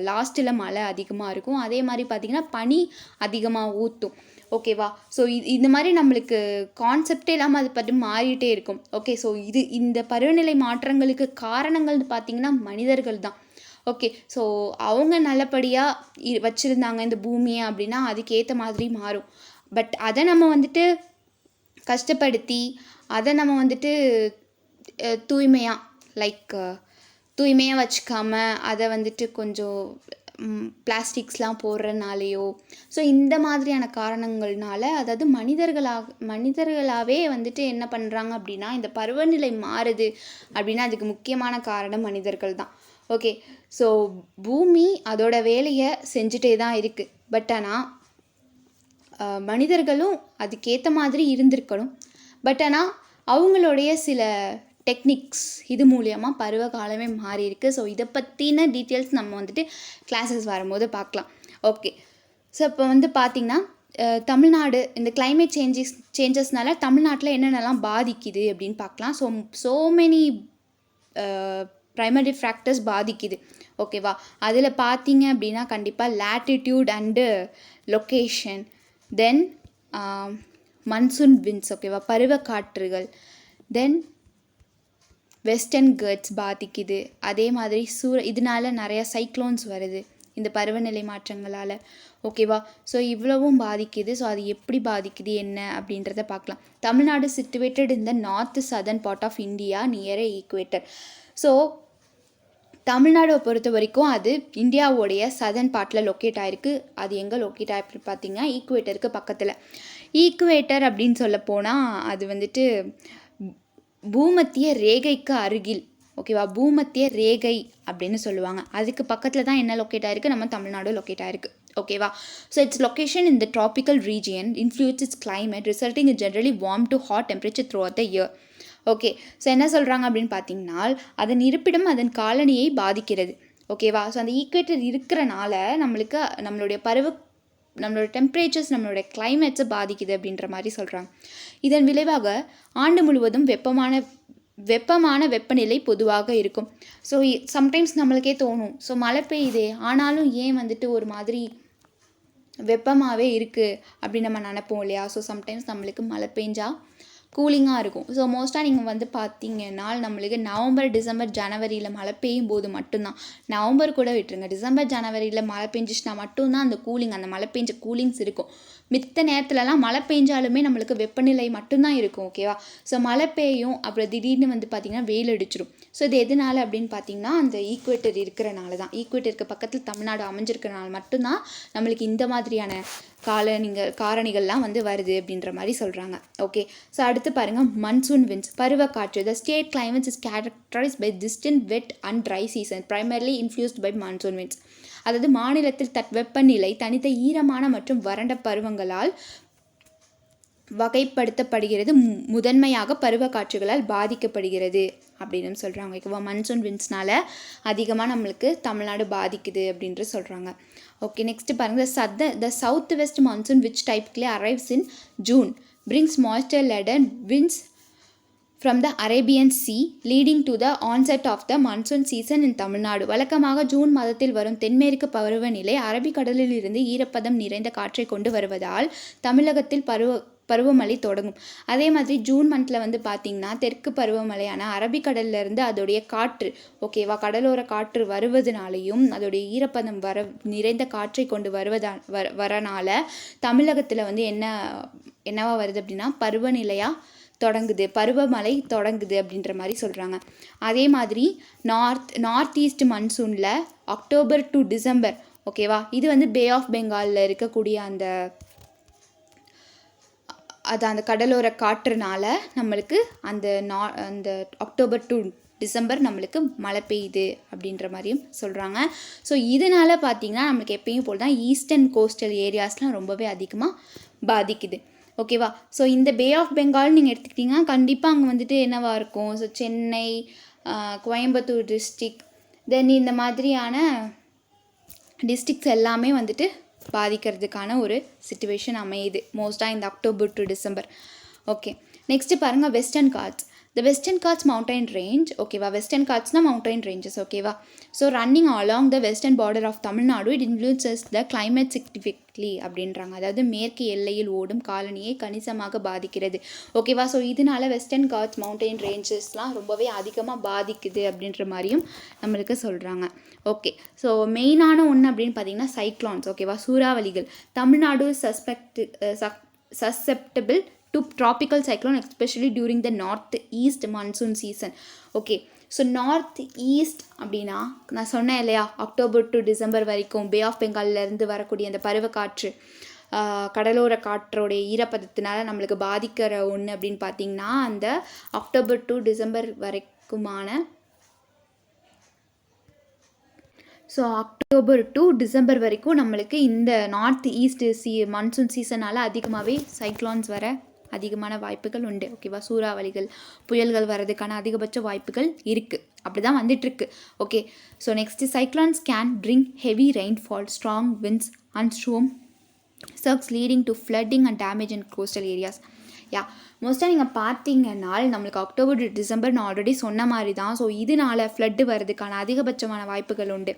லாஸ்ட்டில் மழை அதிகமாக இருக்கும். அதே மாதிரி பார்த்திங்கன்னா பனி அதிகமாக ஊற்றும். ஓகேவா? ஸோ இந்த மாதிரி நம்மளுக்கு கான்செப்டே இல்லாமல் அது பற்றி மாறிட்டே இருக்கும். ஓகே, ஸோ இந்த பருவநிலை மாற்றங்களுக்கு காரணங்கள்னு பார்த்திங்கன்னா மனிதர்கள் தான். ஓகே, ஸோ அவங்க நல்லபடியாக வச்சுருந்தாங்க இந்த பூமியை அப்படின்னா அதுக்கேற்ற மாதிரி மாறும். பட் அதை நம்ம வந்துட்டு கஷ்டப்படுத்தி அதை நம்ம வந்துட்டு தூய்மையாக வச்சுக்காம அதை வந்துட்டு கொஞ்சம் பிளாஸ்டிக்ஸ்லாம் போடுறனாலேயோ, ஸோ இந்த மாதிரியான காரணங்கள்னால, அதாவது மனிதர்களாகவே வந்துட்டு என்ன பண்ணுறாங்க அப்படின்னா, இந்த பருவநிலை மாறுது அப்படின்னா அதுக்கு முக்கியமான காரணம் மனிதர்கள் தான். ஓகே, ஸோ பூமி அதோட வேலையை செஞ்சுட்டே தான் இருக்குது. பட் ஆனால் மனிதர்களும் அதுக்கேற்ற மாதிரி இருந்திருக்கணும். பட் ஆனால் அவங்களுடைய சில டெக்னிக்ஸ் இது மூலியமாக பருவ காலமே மாறி இருக்குது. ஸோ இதை பற்றின டீட்டெயில்ஸ் நம்ம வந்துட்டு கிளாஸஸ் வரும்போது பார்க்கலாம். ஓகே, ஸோ இப்போ வந்து பார்த்திங்கன்னா தமிழ்நாடு இந்த கிளைமேட் சேஞ்சஸ்னால தமிழ்நாட்டில் என்னென்னலாம் பாதிக்குது அப்படின்னு பார்க்கலாம். ஸோ மெனி ப்ரைமரி ஃபேக்டர்ஸ் பாதிக்குது. ஓகேவா? அதில் பார்த்தீங்க அப்படின்னா கண்டிப்பாக latitude and location, then monsoon winds. ஓகேவா? பருவக்காற்றுகள், தென் வெஸ்டர்ன் கட்ஸ் பாதிக்குது. அதே மாதிரி இதனால நிறையா சைக்ளோன்ஸ் வருது இந்த பருவநிலை மாற்றங்களால். ஓகேவா? ஸோ இவ்வளவும் பாதிக்குது. ஸோ அது எப்படி பாதிக்குது என்ன அப்படின்றத பார்க்கலாம். Tamil Nadu situated in the north southern part of India near equator. So தமிழ்நாடை பொறுத்த வரைக்கும் அது இந்தியாவோடைய சதர்ன் பார்ட்டில் லொக்கேட் ஆகிருக்கு. அது எங்கே லொக்கேட் ஆகிருக்கு பார்த்தீங்கன்னா ஈக்குவேட்டருக்கு பக்கத்தில். ஈக்குவேட்டர் அப்படின்னு சொல்ல போனால் அது வந்துட்டு பூமத்திய ரேகைக்கு அருகில். ஓகேவா? பூமத்திய ரேகை அப்படின்னு சொல்லுவாங்க. அதுக்கு பக்கத்தில் தான் என்ன லொக்கேட் ஆகிருக்கு, நம்ம தமிழ்நாடு லொக்கேட் ஆகிருக்கு. ஓகேவா? So it's location in the tropical region influence it's climate resulting in generally warm to hot temperature through out the year. Okay, so என்ன சொல்கிறாங்க அப்படின்னு பார்த்தீங்கன்னா அதன் இருப்பிடம் அதன் காலனியை பாதிக்கிறது. ஓகேவா? ஸோ அந்த ஈக்குவேட்டர் இருக்கிறனால நம்மளோட டெம்பரேச்சர்ஸ் நம்மளோட கிளைமேட்ஸை பாதிக்குது அப்படின்ற மாதிரி சொல்கிறாங்க. இதன் விளைவாக ஆண்டு முழுவதும் வெப்பமான வெப்பநிலை பொதுவாக இருக்கும். ஸோ சம்டைம்ஸ் நம்மளுக்கே தோணும், ஸோ மழை பெய்யுதே ஆனாலும் ஏன் வந்துட்டு ஒரு மாதிரி வெப்பமாகவே இருக்குது அப்படின்னு நம்ம நினைப்போம் இல்லையா? ஸோ சம்டைம்ஸ் நம்மளுக்கு மழை பெஞ்சால் கூலிங்காக இருக்கும். ஸோ மோஸ்ட்டாக நீங்கள் வந்து பார்த்தீங்கன்னா நம்மளுக்கு நவம்பர் டிசம்பர் ஜனவரியில் மழை பெய்யும் போது மட்டும்தான், நவம்பர் கூட விட்டுருங்க, டிசம்பர் ஜனவரியில் மழை பெஞ்சிச்சுனா மட்டும்தான் அந்த மழை பெஞ்ச கூலிங்ஸ் இருக்கும். மித்த நேரத்துலலாம் மழை பெஞ்சாலுமே நம்மளுக்கு வெப்பநிலை மட்டும்தான் இருக்கும். ஓகேவா? ஸோ மழை பெய்யும், அப்புறம் திடீர்னு வந்து பார்த்திங்கன்னா வெயில் அடிச்சிடும். ஸோ இது எதனால அப்படின்னு பார்த்திங்கன்னா அந்த ஈக்குவேட்டர் இருக்கிறனால தான். ஈக்குவேட்டருக்கு பக்கத்தில் தமிழ்நாடு அமைஞ்சிருக்கிறனால மட்டும்தான் நம்மளுக்கு இந்த மாதிரியான காரணிகள்லாம் வந்து வருது அப்படின்ற மாதிரி சொல்கிறாங்க. ஓகே, ஸோ அடுத்து பாருங்கள் மன்சூன் விண்ட்ஸ், பருவக்காற்று. The state climate is characterised by distant wet and dry season primarily influenced by monsoon winds. அதாவது மாநிலத்தில் தட்பவெப்பநிலை தனித்த ஈரமான மற்றும் வறண்ட பருவங்களால் வகைப்படுத்தப்படுகிறது. முதன்மையாக பருவக்காற்றுகளால் பாதிக்கப்படுகிறது அப்படின்னு சொல்கிறாங்க. ஓகேவா? மன்சூன் விண்ட்ஸ்னால அதிகமாக நம்மளுக்கு தமிழ்நாடு பாதிக்குது அப்படின்ட்டு சொல்கிறாங்க. ஓகே, நெக்ஸ்ட் பாருங்கள். The south west monsoon which typically arrives in June brings moisture laden winds from the Arabian Sea leading to the onset of the monsoon season in Tamil Nadu. வழக்கமாக ஜூன் மாதத்தில் வரும் தென்மேற்கு பருவநிலை அரபிக்கடலில் இருந்து ஈரப்பதம் நிறைந்த காற்றை கொண்டு வருவதால் தமிழகத்தில் பருவமழை தொடங்கும். அதே மாதிரி ஜூன் மந்தில் வந்து பார்த்திங்கன்னா தெற்கு பருவமழையான அரபிக்கடல்லேருந்து அதோடைய காற்று, ஓகேவா, கடலோர காற்று வருவதனாலையும் அதோடைய ஈரப்பதம் நிறைந்த காற்றை கொண்டு வரனால தமிழகத்தில் வந்து என்னவா வருது அப்படின்னா பருவமழை தொடங்குது அப்படின்ற மாதிரி சொல்கிறாங்க. அதே மாதிரி நார்த் ஈஸ்ட் மன்சூனில் அக்டோபர் டு டிசம்பர், ஓகேவா, இது வந்து பே ஆஃப் பெங்காலில் இருக்கக்கூடிய அந்த கடலோர காற்றுனால நம்மளுக்கு அந்த அக்டோபர் டு டிசம்பர் நம்மளுக்கு மழை பெய்யுது அப்படின்ற மாதிரியும் சொல்கிறாங்க. ஸோ இதனால் பார்த்திங்கன்னா நம்மளுக்கு எப்பயும் போல் தான் ஈஸ்டர்ன் கோஸ்டல் ஏரியாஸ்லாம் ரொம்பவே அதிகமாக பாதிக்குது. ஓகேவா? ஸோ இந்த பே ஆஃப் பெங்கால் நீங்கள் எடுத்துக்கிட்டிங்கன்னா கண்டிப்பாக அங்கே வந்துட்டு என்னவாக இருக்கும்? ஸோ சென்னை, கோயம்புத்தூர் டிஸ்ட்ரிக், தென் இந்த மாதிரியான டிஸ்ட்ரிக்ஸ் எல்லாமே வந்துட்டு பாதிக்கிறதுக்கான ஒரு சிச்சுவேஷன் அமையுது மோஸ்ட்டாக இந்த October to December. Okay, next பாருங்கள் western Ghats. The Western Ghats mountain range, ஓகேவா, வெஸ்டர்ன் காட்ஸ்னா மவுண்டைன் ரேஞ்சஸ், ஓகேவா. So running along the western border of Tamil Nadu it influences the climate significantly அப்படின்றாங்க. அதாவது மேற்கு எல்லையில் ஓடும் காலனியை கணிசமாக பாதிக்கிறது. ஓகேவா? ஸோ இதனால வெஸ்டர்ன் காட்ஸ் மவுண்டைன் ரேஞ்சஸ்லாம் ரொம்பவே அதிகமாக பாதிக்குது அப்படின்ற மாதிரியும் நம்மளுக்கு சொல்கிறாங்க. ஓகே, ஸோ மெயினான ஒன்று அப்படின்னு பார்த்தீங்கன்னா சைக்ளான்ஸ், ஓகேவா, சூறாவளிகள். Tamil Nadu susceptible to tropical cyclone especially during the north east monsoon season. Okay, so north east அப்படின்னா நான் சொன்னேன் இல்லையா, அக்டோபர் டு டிசம்பர் வரைக்கும் பே ஆஃப் பெங்காலிலேருந்து வரக்கூடிய அந்த பருவக்காற்று, கடலோர காற்றோடைய ஈரப்பதத்தினால நம்மளுக்கு பாதிக்கிற ஒன்று அப்படின்னு பார்த்திங்கன்னா அந்த அக்டோபர் டு டிசம்பர் வரைக்குமான, ஸோ அக்டோபர் டு டிசம்பர் வரைக்கும் நம்மளுக்கு இந்த நார்த் ஈஸ்ட் மான்சூன் சீசனால் அதிகமாகவே சைக்ளான்ஸ் வர அதிகமான வாய்ப்புகள் உண்டு. ஓகேவா? சூறாவளிகள், புயல்கள் வர்றதுக்கான அதிகபட்ச வாய்ப்புகள் இருக்குது. அப்படி தான் வந்துட்டுருக்கு. Okay, so next cyclones can bring heavy rainfall, strong winds and storm surges leading to flooding and damage in coastal areas. மோஸ்ட்டாக நீங்கள் பார்த்தீங்கன்னா நம்மளுக்கு அக்டோபர் டு டிசம்பர் நான் ஆல்ரெடி சொன்ன மாதிரி தான். ஸோ இதனால் ஃப்ளட்டு வர்றதுக்கான அதிகபட்சமான வாய்ப்புகள் உண்டு.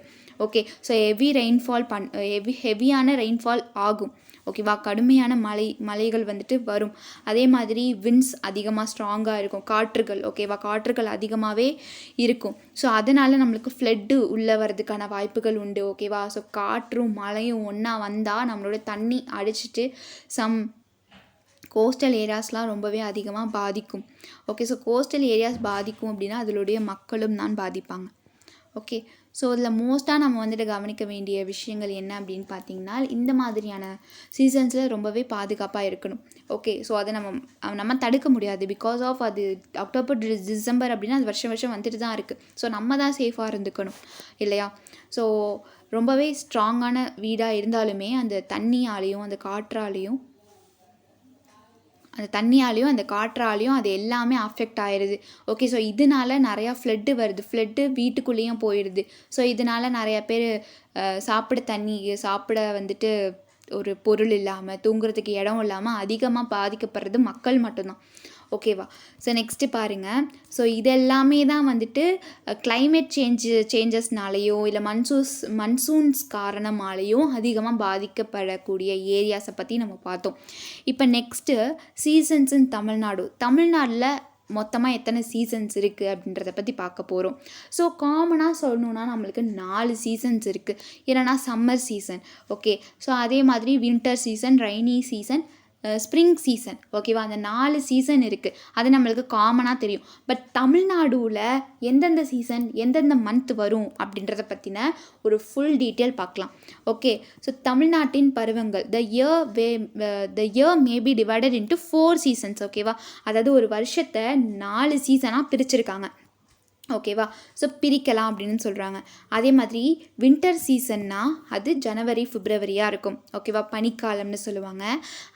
ஓகே, ஸோ ஹெவியான ரெயின்ஃபால் ஆகும். ஓகேவா? கடுமையான மலைகள் வந்துட்டு வரும். அதே மாதிரி விண்ட்ஸ் அதிகமாக ஸ்ட்ராங்காக இருக்கும், காற்றுகள், ஓகேவா, காற்றுகள் அதிகமாகவே இருக்கும். ஸோ அதனால் நம்மளுக்கு ஃப்ளட்டு உள்ளே வர்றதுக்கான வாய்ப்புகள் உண்டு. ஓகேவா? ஸோ காற்றும் மழையும் ஒன்றா வந்தால் நம்மளோட தண்ணி அடிச்சிட்டு கோஸ்டல் ஏரியாஸ்லாம் ரொம்பவே அதிகமாக பாதிக்கும். ஓகே, ஸோ கோஸ்டல் ஏரியாஸ் பாதிக்கும் அப்படின்னா அதனுடைய மக்களும் தான் பாதிப்பாங்க. ஓகே, ஸோ இதில் மோஸ்ட்டாக நம்ம வந்துட்டு கவனிக்க வேண்டிய விஷயங்கள் என்ன அப்படின்னு பார்த்தீங்கன்னா இந்த மாதிரியான சீசன்ஸில் ரொம்பவே பாதுகாப்பாக இருக்கணும். ஓகே, ஸோ அதை நம்ம தடுக்க முடியாது. பிகாஸ் ஆஃப் அது அக்டோபர் டிசம்பர் அப்படின்னா அது வருஷம் வந்துட்டு தான் இருக்குது. ஸோ நம்ம தான் சேஃபாக இருந்துக்கணும் இல்லையா? ஸோ ரொம்பவே ஸ்ட்ராங்கான வீடாக இருந்தாலுமே அந்த தண்ணியாலேயும் அந்த காற்றாலேயும் அந்த காற்றாலையும் அது எல்லாமே அஃபெக்ட் ஆயிடுது. ஓகே, ஸோ இதனால நிறையா ஃப்ளட்டு வருது, ஃப்ளட்டு வீட்டுக்குள்ளேயும் போயிடுது. ஸோ இதனால் நிறையா பேர் சாப்பிட வந்துட்டு ஒரு பொருள் இல்லாமல், தூங்குறதுக்கு இடம் இல்லாமல் அதிகமாக பாதிக்கப்படுறது மக்கள் மட்டும்தான். ஓகேவா? ஸோ நெக்ஸ்ட்டு பாருங்கள். ஸோ இதெல்லாமே தான் வந்துட்டு கிளைமேட் சேஞ்சஸ்னாலேயோ இல்லை மன்சூன்ஸ் காரணமாலேயோ அதிகமாக பாதிக்கப்படக்கூடிய ஏரியாஸை பற்றி நம்ம பார்த்தோம். இப்போ நெக்ஸ்ட்டு சீசன்ஸ் இன் தமிழ்நாட்டில் மொத்தமாக எத்தனை சீசன்ஸ் இருக்குது அப்படின்றத பற்றி பார்க்க போகிறோம். ஸோ காமனாக சொல்லணுன்னா நம்மளுக்கு 4 சீசன்ஸ் இருக்குது. என்னென்னா சம்மர் சீசன், ஓகே. ஸோ அதே மாதிரி winter season, rainy season, spring season, ஓகேவா. அந்த 4 சீசன் இருக்குது. அது நம்மளுக்கு காமனாக தெரியும். பட் தமிழ்நாடுல எந்தெந்த சீசன் எந்தெந்த மந்த் வரும் அப்படின்றத பற்றின ஒரு ஃபுல் டீட்டெயில் பார்க்கலாம், ஓகே. ஸோ தமிழ்நாட்டின் பருவங்கள், the year may be divided into 4 seasons, ஓகேவா. அதாவது ஒரு வருஷத்தை 4 சீசனாக பிரிச்சிருக்காங்க, ஓகேவா. ஸோ பிரிக்கலாம் அப்படின்னு சொல்கிறாங்க. அதே மாதிரி வின்டர் சீசன்னா அது ஜனவரி பிப்ரவரியாக இருக்கும், ஓகேவா. பனிக்காலம்னு சொல்லுவாங்க.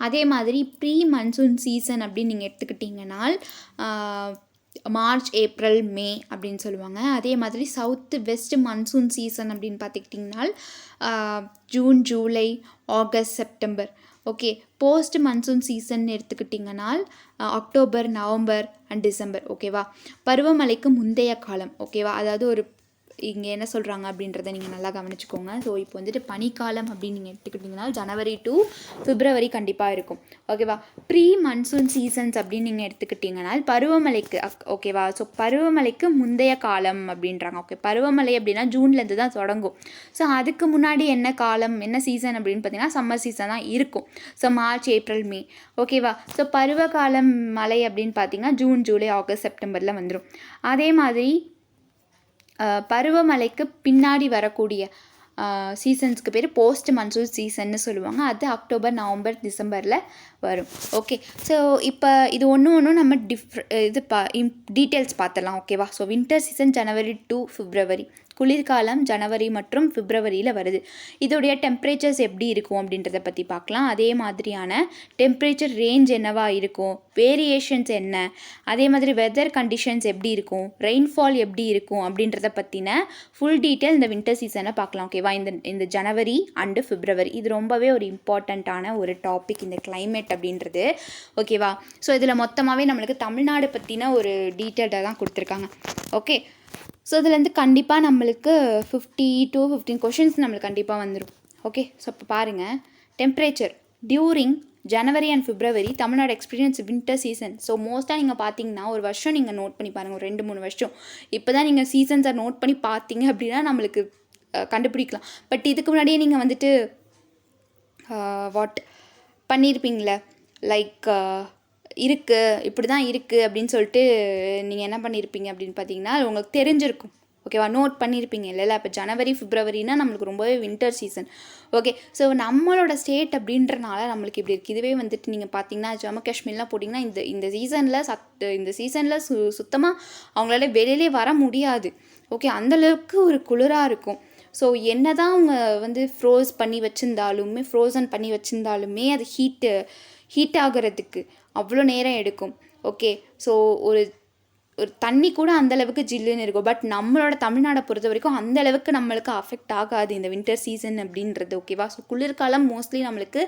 அதே மாதிரி ப்ரீ மன்சூன் சீசன் அப்படின்னு நீங்கள் எடுத்துக்கிட்டிங்கனால் மார்ச், ஏப்ரல், மே அப்படின்னு சொல்லுவாங்க. அதே மாதிரி சவுத்து வெஸ்ட் மன்சூன் சீசன் அப்படின்னு பார்த்துக்கிட்டிங்கனால் June, July, August, September, okay. Post monsoon season எடுத்துக்கிட்டிங்கனால் அக்டோபர், நவம்பர் அண்ட் டிசம்பர், ஓகேவா. பருவமழைக்கு முந்தைய காலம், ஓகேவா. அதாவது ஒரு இங்கே என்ன சொல்கிறாங்க அப்படின்றத நீங்கள் நல்லா கவனிச்சுக்கோங்க. ஸோ இப்போ வந்துட்டு பனிக்காலம் அப்படின்னு நீங்கள் எடுத்துக்கிட்டிங்கன்னா ஜனவரி டு பிப்ரவரி கண்டிப்பாக இருக்கும், ஓகேவா. ப்ரீ மன்சூன் சீசன்ஸ் அப்படின்னு நீங்கள் எடுத்துக்கிட்டிங்கன்னா பருவமழைக்கு, ஓகேவா. ஸோ பருவமழைக்கு முந்தைய காலம் அப்படின்றாங்க, ஓகே. பருவமழை அப்படின்னா ஜூன்லேருந்து தான் தொடங்கும். ஸோ அதுக்கு முன்னாடி என்ன காலம், என்ன சீசன் அப்படின்னு பார்த்தீங்கன்னா சம்மர் சீசன் தான் இருக்கும். ஸோ மார்ச், ஏப்ரல், மே, ஓகேவா. ஸோ பருவகாலம் மழை அப்படின்னு பார்த்தீங்கன்னா ஜூன், ஜூலை, ஆகஸ்ட், செப்டம்பரில் வந்துடும். அதே மாதிரி பருவமழைக்கு பின்னாடி வரக்கூடிய சீசன்ஸ்க்கு பேர் போஸ்ட் மன்சூன் சீசன்னு சொல்லுவாங்க. அது அக்டோபர், நவம்பர், டிசம்பரில் வரும், ஓகே. ஸோ இப்போ இது ஒன்று நம்ம டீட்டெயில்ஸ் பார்த்துடலாம், ஓகேவா. So winter season January to பிப்ரவரி, குளிர்காலம் ஜனவரி மற்றும் பிப்ரவரியில் வருது. இதோடைய டெம்பரேச்சர்ஸ் எப்படி இருக்கும் அப்படின்றத பற்றி பார்க்கலாம். அதே மாதிரியான டெம்பரேச்சர் ரேஞ்ச் என்னவா இருக்கும், வேரியேஷன்ஸ் என்ன, அதே மாதிரி வெதர் கண்டிஷன்ஸ் எப்படி இருக்கும், ரெயின்ஃபால் எப்படி இருக்கும் அப்படின்றத பற்றின ஃபுல் டீட்டெயில் இந்த வின்டர் சீசனை பார்க்கலாம், ஓகேவா. இந்த ஜனவரி அண்டு பிப்ரவரி இது ரொம்பவே ஒரு இம்பார்ட்டண்ட்டான ஒரு டாபிக், இந்த கிளைமேட் அப்படின்றது, ஓகேவா. ஸோ இதில் மொத்தமாகவே நம்மளுக்கு தமிழ்நாடு பற்றின ஒரு டீட்டெயில்டாக தான் கொடுத்துருக்காங்க, ஓகே. ஸோ இதுலேருந்து கண்டிப்பாக நம்மளுக்கு 50 to 15 கொஷின்ஸ் நம்மளுக்கு கண்டிப்பாக வந்துடும், ஓகே. ஸோ இப்போ பாருங்கள், temperature during January and February Tamil Nadu experience winter season. So மோஸ்ட்டாக நீங்கள் பார்த்தீங்கன்னா ஒரு வருஷம் நீங்கள் நோட் பண்ணி பாருங்கள், ஒரு 2-3 வருஷம். இப்போ தான் நீங்கள் சீசன்ஸை நோட் பண்ணி பார்த்தீங்க அப்படின்னா நம்மளுக்கு கண்டுபிடிக்கலாம். பட் இதுக்கு முன்னாடியே நீங்கள் வந்துட்டு வாட் பண்ணியிருப்பீங்களே, லைக் இருக்குது, இப்படி தான் இருக்குது அப்படின்னு சொல்லிட்டு நீங்கள் என்ன பண்ணியிருப்பீங்க அப்படின்னு பார்த்தீங்கன்னா உங்களுக்கு தெரிஞ்சிருக்கும், ஓகேவா. நோட் பண்ணியிருப்பீங்க இல்லைல்ல. இப்போ ஜனவரி, பிப்ரவரினா நம்மளுக்கு ரொம்பவே வின்டர் சீசன், ஓகே. ஸோ நம்மளோட ஸ்டேட் அப்படின்றனால நம்மளுக்கு இப்படி இருக்குது. இதுவே வந்துட்டு நீங்கள் பார்த்தீங்கன்னா ஜம்மு காஷ்மீர்லாம் போட்டிங்கன்னா இந்த சீசனில் சுத்தமாக அவங்களால வெளியிலே வர முடியாது, ஓகே. அந்தளவுக்கு ஒரு குளிராக இருக்கும். ஸோ என்ன தான் அவங்க வந்து ஃப்ரோசன் பண்ணி வச்சுருந்தாலுமே அது ஹீட் ஆகிறதுக்கு அவ்வளோ நேரம் எடுக்கும், ஓகே. ஸோ ஒரு தண்ணி கூட அந்தளவுக்கு ஜில்லுன்னு இருக்கும். பட் நம்மளோட தமிழ்நாடை பொறுத்த வரைக்கும் அந்தளவுக்கு நம்மளுக்கு அஃபெக்ட் ஆகாது இந்த வின்டர் சீசன் அப்படின்றது, ஓகேவா. ஸோ குளிர்காலம் மோஸ்ட்லி நம்மளுக்கு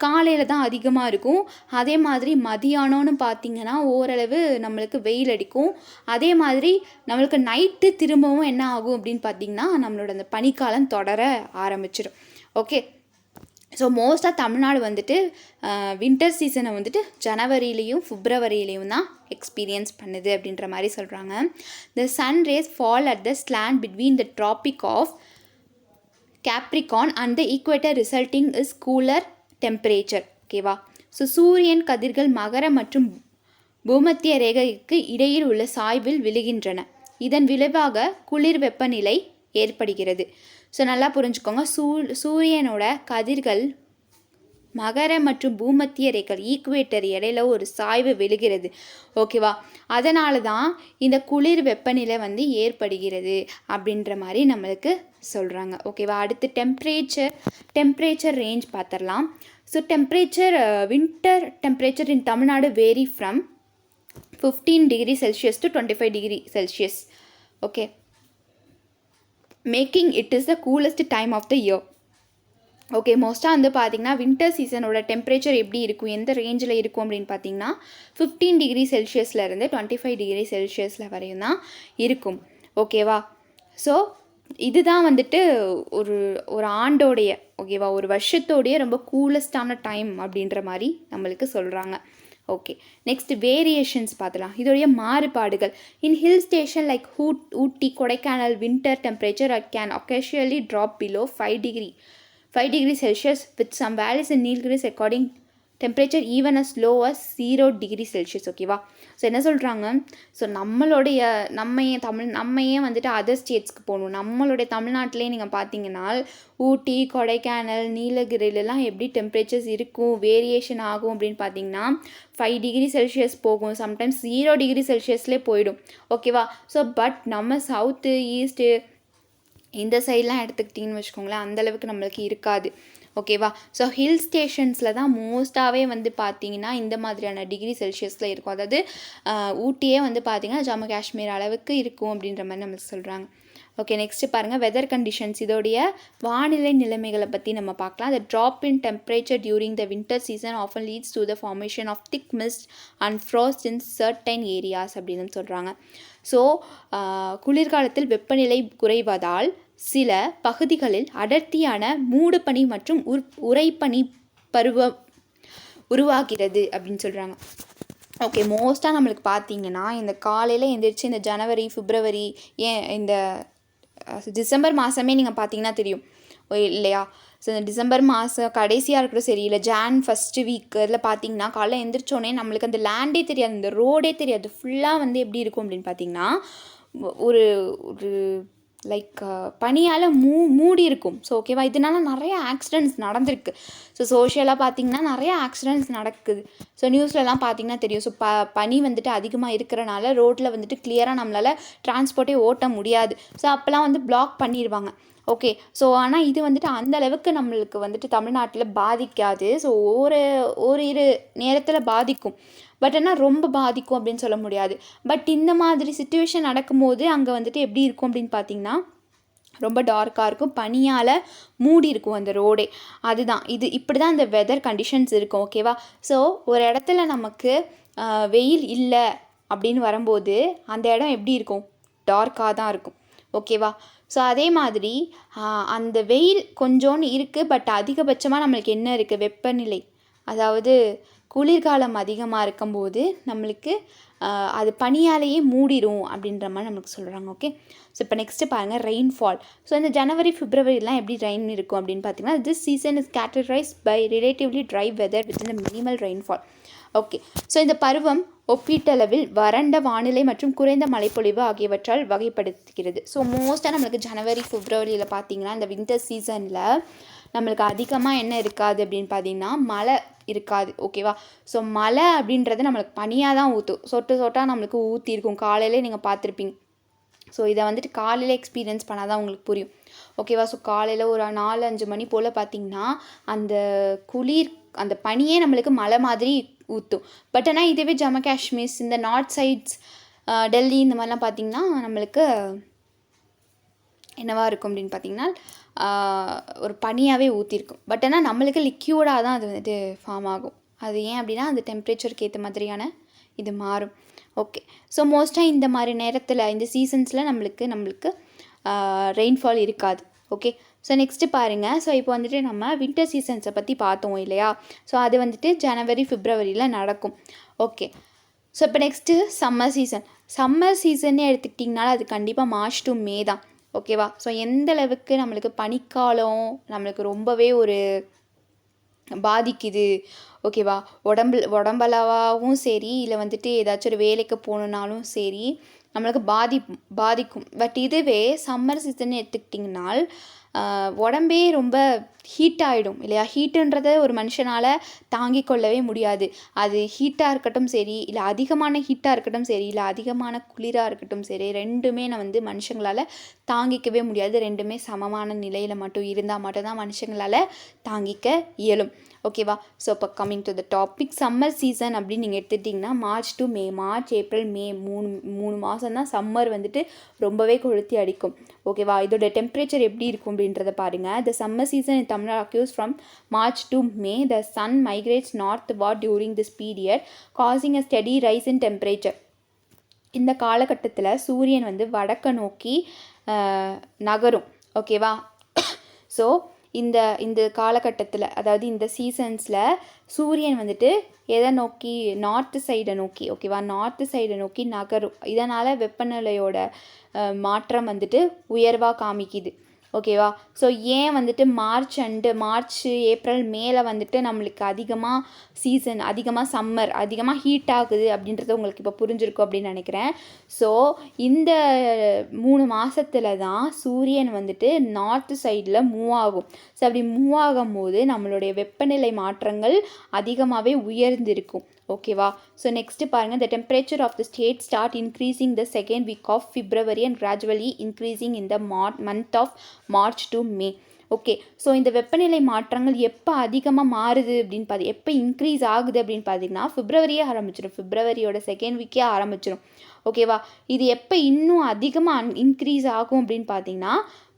காலையில் தான் அதிகமாக இருக்கும். அதே மாதிரி மதியானம்னு பார்த்திங்கன்னா ஓரளவு நம்மளுக்கு வெயில் அடிக்கும். அதே மாதிரி நம்மளுக்கு நைட்டு திரும்பவும் என்ன ஆகும் அப்படின்னு பார்த்திங்கன்னா நம்மளோட அந்த பனிக்காலம் தொடர ஆரம்பிச்சிடும், ஓகே. ஸோ மோஸ்ட்டாக தமிழ்நாடு வந்துட்டு வின்டர் சீசனை வந்துட்டு ஜனவரியிலையும் பிப்ரவரியிலையும் தான் எக்ஸ்பீரியன்ஸ் பண்ணுது அப்படின்ற மாதிரி சொல்கிறாங்க. The sun rays fall at the slant between the tropic of Capricorn and the equator resulting is cooler temperature, ஓகேவா. ஸோ சூரியன் கதிர்கள் மகர மற்றும் பூமத்திய ரேகைக்கு இடையில் உள்ள சாய்வில் விழுகின்றன. இதன் விளைவாக குளிர் வெப்பநிலை ஏற்படுகிறது. ஸோ நல்லா புரிஞ்சுக்கோங்க, சூரியனோட கதிர்கள் மகர மற்றும் பூமத்திய ரேகை ஈக்குவேட்டர் இடையில ஒரு சாய்வு விழுகிறது, ஓகேவா. அதனால தான் இந்த குளிர் வெப்பநிலை வந்து ஏற்படுகிறது அப்படின்ற மாதிரி நம்மளுக்கு சொல்கிறாங்க, ஓகேவா. அடுத்து டெம்பரேச்சர் ரேஞ்ச் பார்த்துடலாம். So winter temperature in Tamil Nadu vary from 15 degree Celsius to 25 degree Celsius, okay. Making it is the coolest time of the year, okay. மோஸ்ட்டாக வந்து பார்த்திங்கன்னா வின்டர் சீசனோட டெம்பரேச்சர் எப்படி இருக்கும், எந்த ரேஞ்சில் இருக்கும் அப்படின்னு பார்த்தீங்கன்னா 15 degree Celsiusலேருந்து 25 degree Celsius வரையும் தான் இருக்கும், ஓகேவா. ஸோ இதுதான் வந்துட்டு ஒரு ஆண்டோடைய, ஓகேவா, ஒரு வருஷத்தோடைய ரொம்ப கூலஸ்டான டைம் அப்படின்ற மாதிரி நம்மளுக்கு சொல்கிறாங்க, ஓகே, நெக்ஸ்ட் வேரியேஷன்ஸ் பார்த்துலாம். இதோடைய மாறுபாடுகள். In hill station like Ooty, Kodaikanal, winter temperature can occasionally drop below 5 degrees Celsius with some valleys in Nilgiris according temperature even as low as 0 degree Celsius. ஓகேவா? ஸோ என்ன சொல்கிறாங்க, ஸோ நம்ம ஏன் வந்துட்டு அதர் ஸ்டேட்ஸ்க்கு போகணும், நம்மளுடைய தமிழ்நாட்டிலே நீங்கள் பார்த்தீங்கன்னா ஊட்டி, கொடைக்கானல், நீலகிரிலெலாம் எப்படி டெம்பரேச்சர்ஸ் இருக்கும், வேரியேஷன் ஆகும் அப்படின்னு பார்த்தீங்கன்னா 5 டிகிரி செல்சியஸ் போகும், சம்டைம்ஸ் 0 டிகிரி செல்சியஸ்லேயே போயிடும். ஓகேவா? ஸோ பட் நம்ம சவுத்து, ஈஸ்ட்டு இந்த சைட்லாம் எடுத்துக்கிட்டிங்கன்னு வச்சுக்கோங்களேன், அந்தளவுக்கு நம்மளுக்கு இருக்காது. ஓகேவா? ஸோ ஹில் ஸ்டேஷன்ஸில் தான் மோஸ்ட்டாகவே வந்து பார்த்திங்கன்னா இந்த மாதிரியான டிகிரி செல்சியஸில் இருக்கும். அதாவது ஊட்டியே வந்து பார்த்திங்கன்னா ஜம்மு காஷ்மீர் அளவுக்கு இருக்கும் அப்படின்ற மாதிரி நம்மளுக்கு சொல்கிறாங்க. ஓகே, நெக்ஸ்ட்டு பாருங்கள் வெதர் கண்டிஷன்ஸ். இதோடைய வானிலை நிலைமைகளை பற்றி நம்ம பார்க்கலாம். The drop in temperature during the winter season often leads to the formation of thick mist and frost in certain areas அப்படின்னு சொல்கிறாங்க. ஸோ குளிர்காலத்தில் வெப்பநிலை குறைவதால் சில பகுதிகளில் அடர்த்தியான மூடுபனி மற்றும் உறைபனி பருவம் உருவாகிறது அப்படின்னு சொல்கிறாங்க. ஓகே, மோஸ்ட்டாக நம்மளுக்கு பார்த்தீங்கன்னா இந்த காலையில் எந்திரிச்சு இந்த ஜனவரி, பிப்ரவரி, ஏன் இந்த டிசம்பர் மாதமே நீங்கள் பார்த்தீங்கன்னா தெரியும் இல்லையா? ஸோ இந்த டிசம்பர் மாதம் கடைசியாக இருக்கட்டும் சரி, இல்லை ஜான் ஃபஸ்ட்டு வீக் இதில் பார்த்தீங்கன்னா காலைல எந்திரிச்சோடனே நம்மளுக்கு அந்த லேண்டே தெரியாது, இந்த ரோடே தெரியாது. ஃபுல்லாக வந்து எப்படி இருக்கும் அப்படின்னு பார்த்தீங்கன்னா ஒரு ஒரு லைக் பனியால் மூடி இருக்கும். ஸோ ஓகேவா? இதனால நிறைய ஆக்சிடெண்ட்ஸ் நடந்திருக்கு. ஸோ சோஷியலாக பார்த்திங்கன்னா நிறைய ஆக்சிடெண்ட்ஸ் நடக்குது. ஸோ நியூஸ்லலாம் பார்த்திங்கன்னா தெரியும். ஸோ பனி வந்துட்டு அதிகமாக இருக்கிறனால ரோட்டில் வந்துட்டு கிளியராக நம்மளால் டிரான்ஸ்போர்ட்டே ஓட்ட முடியாது. ஸோ அப்போல்லாம் வந்து பிளாக் பண்ணிடுவாங்க. ஓகே, ஸோ ஆனால் இது வந்துட்டு அந்தளவுக்கு நம்மளுக்கு வந்துட்டு தமிழ்நாட்டில் பாதிக்காது. ஸோ ஓரிரு நேரத்தில் பாதிக்கும், பட் ஆனால் ரொம்ப பாதிக்கும் அப்படின்னு சொல்ல முடியாது. பட் இந்த மாதிரி சிச்சுவேஷன் நடக்கும்போது அங்கே வந்துட்டு எப்படி இருக்கும் அப்படின்னு பார்த்தீங்கன்னா ரொம்ப டார்க்காக இருக்கும், பனியால் மூடி இருக்கும் அந்த ரோடே. அதுதான் இப்படி தான் அந்த வெதர் கண்டிஷன்ஸ் இருக்கும். ஓகேவா? ஸோ ஒரு இடத்துல நமக்கு வெயில் இல்லை அப்படின்னு வரும்போது அந்த இடம் எப்படி இருக்கும், டார்க்காக தான் இருக்கும். ஓகேவா? ஸோ அதே மாதிரி அந்த வெயில் கொஞ்சோன்னு இருக்குது, பட் அதிகபட்சமாக நம்மளுக்கு என்ன இருக்குது, வெப்பநிலை, அதாவது குளிர்காலம் அதிகமாக இருக்கும்போது நம்மளுக்கு அது பனியாலேயே மூடிடும் அப்படின்ற மாதிரி நம்மளுக்கு சொல்கிறாங்க. ஓகே, ஸோ இப்போ நெக்ஸ்ட்டு பாருங்கள் ரெயின்ஃபால். ஸோ இந்த ஜனவரி, பிப்ரவரிலாம் எப்படி ரெயின் இருக்கும் அப்படின்னு பார்த்தீங்கன்னா this season is characterised by relatively dry weather with இந்த மினிமல் ரெயின்ஃபால். ஓகே, ஸோ இந்த பருவம் ஒப்பீட்டளவில் வறண்ட வானிலை மற்றும் குறைந்த மழைப்பொழிவு ஆகியவற்றால் வகைப்படுத்துகிறது. ஸோ மோஸ்ட்டாக நம்மளுக்கு ஜனவரி, பிப்ரவரியில் பார்த்தீங்கன்னா இந்த வின்டர் சீசனில் நம்மளுக்கு அதிகமாக என்ன இருக்காது அப்படின்னு பார்த்தீங்கன்னா மழை இருக்காது. ஓகேவா? ஸோ மழை அப்படின்றது நம்மளுக்கு பனியாக தான் ஊற்றும், சொட்டாக நம்மளுக்கு ஊற்றிருக்கும். காலையிலே நீங்கள் பார்த்துருப்பீங்க. ஸோ இதை வந்துட்டு காலையில் எக்ஸ்பீரியன்ஸ் பண்ணால் தான் உங்களுக்கு புரியும். ஓகேவா? ஸோ காலையில் ஒரு 4-5 மணி போல் பார்த்திங்கன்னா அந்த குளிர், அந்த பனியே நம்மளுக்கு மழை மாதிரி ஊற்றும். பட் ஆனால் இதுவே ஜம்மு காஷ்மீர், இந்த நார்த் சைட்ஸ், டெல்லி இந்த மாதிரிலாம் பார்த்திங்கன்னா நம்மளுக்கு என்னவா இருக்கும் அப்படின்னு பார்த்திங்கன்னா ஒரு பனியாகவே ஊற்றிருக்கும். பட் ஆனால் நம்மளுக்கு லிக்யூடாக தான் அது வந்துட்டு ஃபார்ம் ஆகும். அது ஏன் அப்படின்னா அந்த டெம்பரேச்சருக்கு ஏற்ற மாதிரியான இது மாறும். ஓகே, ஸோ மோஸ்ட்டாக இந்த மாதிரி நேரத்தில் இந்த சீசன்ஸில் நம்மளுக்கு ரெயின்ஃபால் இருக்காது. ஓகே, ஸோ நெக்ஸ்ட்டு பாருங்கள். ஸோ இப்போ வந்துட்டு நம்ம வின்டர் சீசன்ஸை பற்றி பார்த்தோம் இல்லையா? ஸோ அது வந்துட்டு ஜனவரி, பிப்ரவரியில் நடக்கும். ஓகே, ஸோ இப்போ நெக்ஸ்ட்டு சம்மர் சீசன்னே எடுத்துக்கிட்டிங்கனால அது கண்டிப்பாக மார்ச் டு மே தான். ஓகேவா? ஸோ எந்த அளவுக்கு நம்மளுக்கு பனிக்காலம் நம்மளுக்கு ரொம்பவே ஒரு பாதிக்குது. ஓகேவா? உடம்பளவாகவும் சரி, இல்லை வந்துட்டு ஏதாச்சும் ஒரு வேலைக்கு போகணுன்னாலும் சரி நம்மளுக்கு பாதிக்கும். பட் இதுவே சம்மர் சீசன் எடுத்துக்கிட்டிங்கனால் உடம்பே ரொம்ப ஹீட் ஆகிடும் இல்லையா? ஹீட்டுன்றதை ஒரு மனுஷனால் தாங்கி கொள்ளவே முடியாது. அது ஹீட்டாக இருக்கட்டும் சரி, இல்லை அதிகமான ஹீட்டாக இருக்கட்டும் சரி, இல்லை அதிகமான குளிராக இருக்கட்டும் சரி, ரெண்டுமே மனுஷங்களால் தாங்கிக்கவே முடியாது. ரெண்டுமே சமமான நிலையில் மட்டும் இருந்தால் மட்டும்தான் மனுஷங்களால் தாங்கிக்க இயலும். ஓகேவா? ஸோ இப்போ coming to the topic, summer season அப்படின்னு நீங்கள் எடுத்துட்டிங்கன்னா March to May, March, April, May மூணு மாதம் தான் சம்மர் வந்துட்டு ரொம்பவே கொளுத்தி அடிக்கும். ஓகேவா? இதோட டெம்பரேச்சர் எப்படி இருக்கும் அப்படின்றத பாருங்கள். The summer season in Tamil Nadu occurs from March to May. The sun migrates northward during this period, causing a steady rise in temperature. இந்த காலகட்டத்தில் சூரியன் வந்து வடக்க நோக்கி நகரும். ஓகேவா? ஸோ இந்த இந்த காலகட்டத்தில், அதாவது இந்த சீசன்ஸில் சூரியன் வந்துட்டு எதை நோக்கி, நார்த்து சைடை நோக்கி, ஓகேவா, நார்த்து சைடை நோக்கி நகரும். இதனால் வெப்பநிலையோட மாற்றம் வந்துட்டு உயர்வாக காமிக்குது. ஓகேவா. ஸோ ஏன் வந்துட்டு மார்ச் ஏப்ரல் மேலே வந்துட்டு நம்மளுக்கு அதிகமாக சம்மர் அதிகமாக ஹீட் ஆகுது அப்படின்றது உங்களுக்கு இப்போ புரிஞ்சிருக்கும் அப்படின்னு நினைக்கிறேன். ஸோ இந்த 3 மாதத்தில் தான் சூரியன் வந்துட்டு நார்த்து சைடில் மூவ் ஆகும். ஸோ அப்படி மூவ் ஆகும்போது நம்மளுடைய வெப்பநிலை மாற்றங்கள் அதிகமாகவே உயர்ந்திருக்கும். ஓகேவா. ஸோ நெக்ஸ்ட்டு பாருங்கள், the temperature of the state start increasing the second week of February and gradually increasing in the month of March to May. Okay. So இந்த வெப்பநிலை மாற்றங்கள் எப்போ அதிகமாக மாறுது அப்படின்னு எப்போ இன்க்ரீஸ் ஆகுது அப்படின்னு பார்த்தீங்கன்னா பிப்ரவரியே ஆரம்பிச்சிடும். பிப்ரவரியோட செகண்ட் வீக்கே ஆரம்பிச்சிடும். ஓகேவா. இது எப்போ இன்னும் அதிகமாக இன்க்ரீஸ் ஆகும் அப்படின்னு பார்த்தீங்கன்னா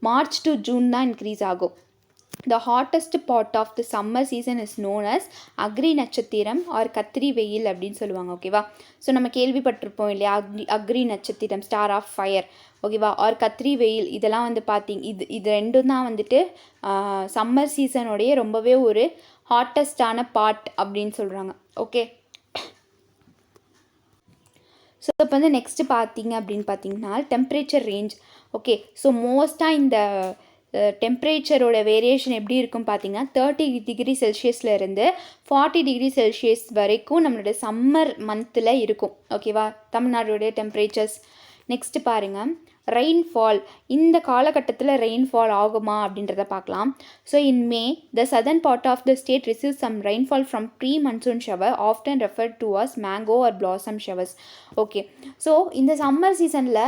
மார்ச் டு ஜூன் தான் இன்க்ரீஸ் ஆகும். The hottest part of the summer season is known as அக்ரி நட்சத்திரம் ஆர் கத்திரி வெயில் அப்படின்னு சொல்லுவாங்க. ஓகேவா. ஸோ நம்ம கேள்விப்பட்டிருப்போம் இல்லையா, அக்ரி நட்சத்திரம், ஸ்டார் ஆஃப் ஃபயர், ஓகேவா, ஆர் கத்திரி வெயில். இதெல்லாம் வந்து இது ரெண்டும் தான் வந்துட்டு சம்மர் சீசனோடைய ரொம்பவே ஒரு ஹாட்டஸ்டான பார்ட் அப்படின்னு சொல்கிறாங்க. ஓகே. ஸோ இப்போ வந்து நெக்ஸ்ட்டு பார்த்தீங்க அப்படின்னு பார்த்தீங்கன்னா டெம்பரேச்சர் ரேஞ்ச். ஓகே. ஸோ மோஸ்ட்டாக இந்த டெம்பரேச்சரோட வேரியேஷன் எப்படி இருக்கும் பார்த்தீங்கன்னா 30 டிகிரி செல்சியஸ்லேருந்து 40 டிகிரி செல்சியஸ் வரைக்கும் நம்மளோட சம்மர் மந்தில் இருக்கும். ஓகேவா, தமிழ்நாடுடைய டெம்பரேச்சர்ஸ். நெக்ஸ்ட்டு பாருங்கள், ரெயின்ஃபால். இந்த காலகட்டத்தில் ரெயின்ஃபால் ஆகுமா அப்படின்றத பார்க்கலாம். So in May the southern part of the state receive some rainfall from pre monsoon shower often referred to as mango or blossom showers. Okay. So இந்த சம்மர் சீசனில்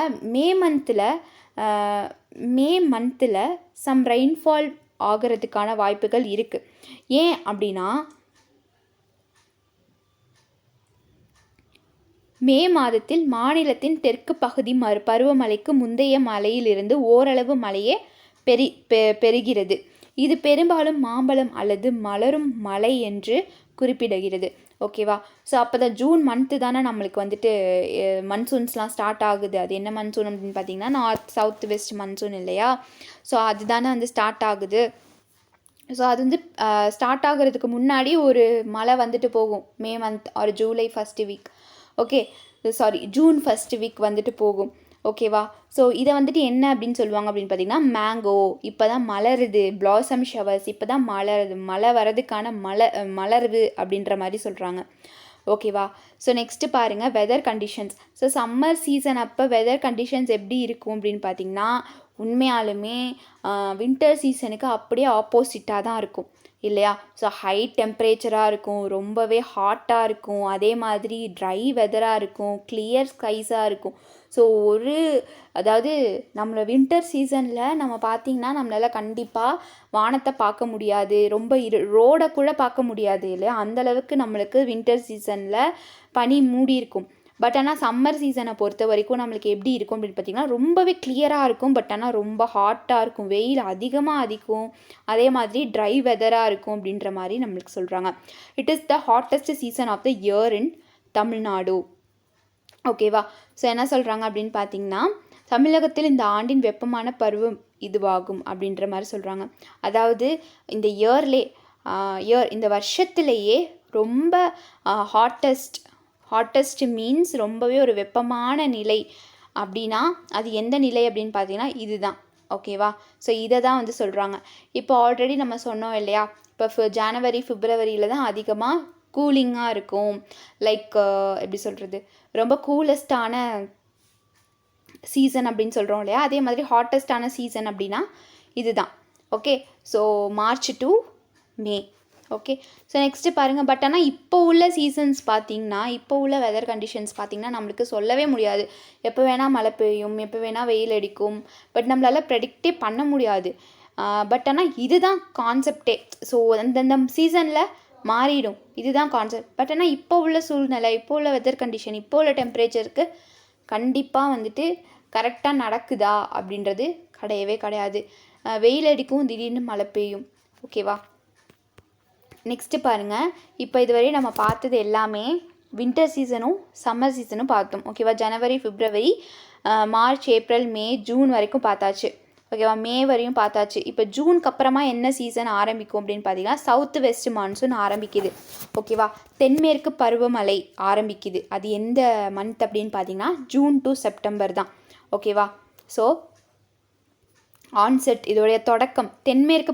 மே மந்தில் சம் ரெயின்ஃபால் ஆகிறதுக்கான வாய்ப்புகள் இருக்குது. ஏன் அப்படின்னா மே மாதத்தில் மாநிலத்தின் தெற்கு பகுதி பருவமழைக்கு முந்தைய மழையிலிருந்து ஓரளவு மழையே பெறுகிறது. இது பெரும்பாலும் மாம்பழம் அல்லது மலரும் மலை என்று குறிப்பிடுகிறது. ஓகேவா. ஸோ அப்போ தான் ஜூன் மந்த்து தானே நம்மளுக்கு வந்துட்டு மன்சூன்ஸ்லாம் ஸ்டார்ட் ஆகுது. அது என்ன மன்சூன் அப்படின்னு பார்த்தீங்கன்னா நார்த் சவுத் வெஸ்ட் மன்சூன் இல்லையா. ஸோ அதுதானே வந்து ஸ்டார்ட் ஆகுது. ஸோ அது வந்து ஸ்டார்ட் ஆகிறதுக்கு முன்னாடி ஒரு மழை வந்துட்டு போகும் May month or July first week. Okay, June first week வந்துட்டு போகும். ஓகேவா. ஸோ இதை வந்துட்டு என்ன அப்படின்னு சொல்லுவாங்க அப்படின்னு பார்த்தீங்கன்னா மேங்கோ இப்போ தான் மலருது, பிளாசம் ஷவர்ஸ் இப்போ தான் மழை வரதுக்கான மலருது அப்படின்ற மாதிரி சொல்கிறாங்க. ஓகேவா. ஸோ நெக்ஸ்ட்டு பாருங்கள் weather conditions. So summer season அப்போ வெதர் கண்டிஷன்ஸ் எப்படி இருக்கும் அப்படின்னு பார்த்தீங்கன்னா உண்மையாலுமே வின்டர் சீசனுக்கு அப்படியே ஆப்போசிட்டாக தான் இருக்கும் இல்லையா. ஸோ ஹை டெம்பரேச்சராக இருக்கும், ரொம்பவே ஹாட்டாக இருக்கும், அதே மாதிரி ட்ரை வெதராக இருக்கும், கிளியர் ஸ்கைஸாக இருக்கும். ஸோ அதாவது நம்மளை வின்டர் சீசனில் நம்ம பார்த்திங்கன்னா நம்மளால் கண்டிப்பாக வானத்தை பார்க்க முடியாது, ரொம்ப ரோடை கூட பார்க்க முடியாது இல்லையா. அந்தளவுக்கு நம்மளுக்கு வின்டர் சீசனில் பனி மூடி இருக்கும். பட் ஆனால் சம்மர் சீசனை பொறுத்த வரைக்கும் நம்மளுக்கு எப்படி இருக்கும் அப்படின்னு பார்த்திங்கன்னா ரொம்பவே கிளியராக இருக்கும். பட் ஆனால் ரொம்ப ஹாட்டாக இருக்கும், வெயில் அதிகமாக அடிக்கும், அதே மாதிரி ட்ரை வெதராக இருக்கும் அப்படின்ற மாதிரி நம்மளுக்கு சொல்கிறாங்க. It is the hottest season of the year in Tamil Nadu. ஓகேவா. ஸோ என்ன சொல்கிறாங்க அப்படின்னு பார்த்தீங்கன்னா தமிழகத்தில் இந்த ஆண்டின் வெப்பமான பருவம் இதுவாகும் அப்படின்ற மாதிரி சொல்கிறாங்க. அதாவது இந்த இந்த வருஷத்துலேயே ரொம்ப ஹாட்டஸ்ட் மீன்ஸ் ரொம்பவே ஒரு வெப்பமான நிலை அப்படின்னா அது எந்த நிலை அப்படின்னு பார்த்தீங்கன்னா இதுதான். ஓகேவா. ஸோ இதை தான் வந்து சொல்கிறாங்க. இப்போ ஆல்ரெடி நம்ம சொன்னோம் இல்லையா, இப்போ ஜனவரி பிப்ரவரியில் தான் அதிகமாக கூலிங்காக இருக்கும். லைக் எப்படி சொல்கிறது, ரொம்ப கூலஸ்டான சீசன் அப்படின்னு சொல்கிறோம் இல்லையா. அதே மாதிரி ஹாட்டஸ்டான சீசன் அப்படின்னா இதுதான். Okay. So March to May. Okay. So next பாருங்கள். பட் ஆனால் இப்போ உள்ள சீசன்ஸ் பார்த்திங்கன்னா இப்போ உள்ள வெதர் கண்டிஷன்ஸ் பார்த்திங்கன்னா நம்மளுக்கு சொல்லவே முடியாது. எப்போ வேணால் மழை பெய்யும், எப்போ வேணால் வெயில் அடிக்கும். பட் நம்மளால் ப்ரெடிக்டே பண்ண முடியாது. பட் ஆனால் இதுதான் கான்செப்டே. ஸோ அந்தந்த சீசனில் மாறிடும், இதுதான் கான்செப்ட். பட் ஆனால் இப்போ உள்ள சூழ்நிலை, இப்போ உள்ள வெதர் கண்டிஷன், இப்போ உள்ள டெம்பரேச்சருக்கு கண்டிப்பாக வந்துட்டு கரெக்டாக நடக்குதா அப்படின்றது கிடையவே கிடையாது. வெயில் அடிக்கும், திடீர்னு மழை பெய்யும். ஓகேவா. நெக்ஸ்ட்டு பாருங்கள். இப்போ இதுவரை நம்ம பார்த்தது எல்லாமே வின்டர் சீசனும் சம்மர் சீசனும் பார்த்தோம். ஓகேவா. ஜனவரி பிப்ரவரி மார்ச் ஏப்ரல் மே ஜூன் வரைக்கும் பார்த்தாச்சு. ஓகேவா. மே வரையும் பார்த்தாச்சு. இப்போ ஜூனுக்கு அப்புறமா என்ன சீசன் ஆரம்பிக்கும் அப்படின்னு பார்த்தீங்கன்னா சவுத் வெஸ்ட் மான்சூன் ஆரம்பிக்குது. ஓகேவா. தென்மேற்கு பருவமழை ஆரம்பிக்குது. அது எந்த மந்த் அப்படின்னு பார்த்தீங்கன்னா ஜூன் டு செப்டம்பர் தான். ஓகேவா. ஸோ ஆன்செட் இதோடைய தொடக்கம் தென்மேற்கு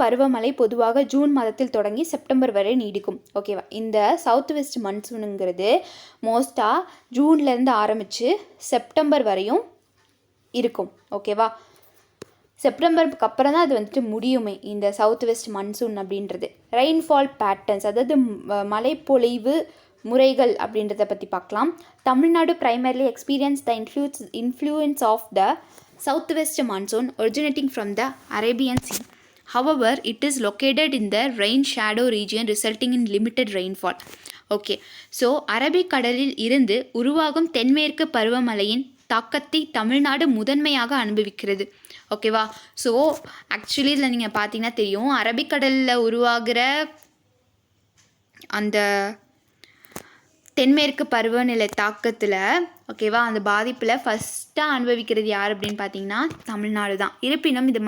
பருவமழை பொதுவாக ஜூன் மாதத்தில் தொடங்கி செப்டம்பர் வரை நீடிக்கும். ஓகேவா. இந்த சவுத் வெஸ்ட் மன்சூனுங்கிறது மோஸ்ட்டாக ஜூன்லேருந்து ஆரம்பித்து செப்டம்பர் வரையும் இருக்கும். ஓகேவா. செப்டம்பருக்கு அப்புறம் தான் அது வந்துட்டு முடியுமே இந்த சவுத் வெஸ்ட் மன்சூன் அப்படின்றது. ரெயின்ஃபால் பேட்டர்ன்ஸ், அதாவது மழைப்பொழிவு முறைகள் அப்படின்றத பற்றி பார்க்கலாம். Tamil Nadu primarily experience the influence of the southwest monsoon originating from the Arabian Sea. However, it is located in the rain shadow region resulting in limited rainfall. Okay. So அரபிக்கடலில் இருந்து உருவாகும் தென்மேற்கு பருவமழையின் தாக்கத்தை தமிழ்நாடு முதன்மையாக அனுபவிக்கிறது. ஓகேவா. ஸோ ஆக்சுவலி இதில் நீங்கள் பார்த்தீங்கன்னா தெரியும், அரபிக்கடலில் உருவாகிற அந்த தென்மேற்கு பருவநிலை தாக்கத்தில் ஓகேவா அந்த பாதிப்பில் ஃபஸ்ட்டாக அனுபவிக்கிறது யார் அப்படின்னு பார்த்தீங்கன்னா தமிழ்நாடு தான். இருப்பினும் இது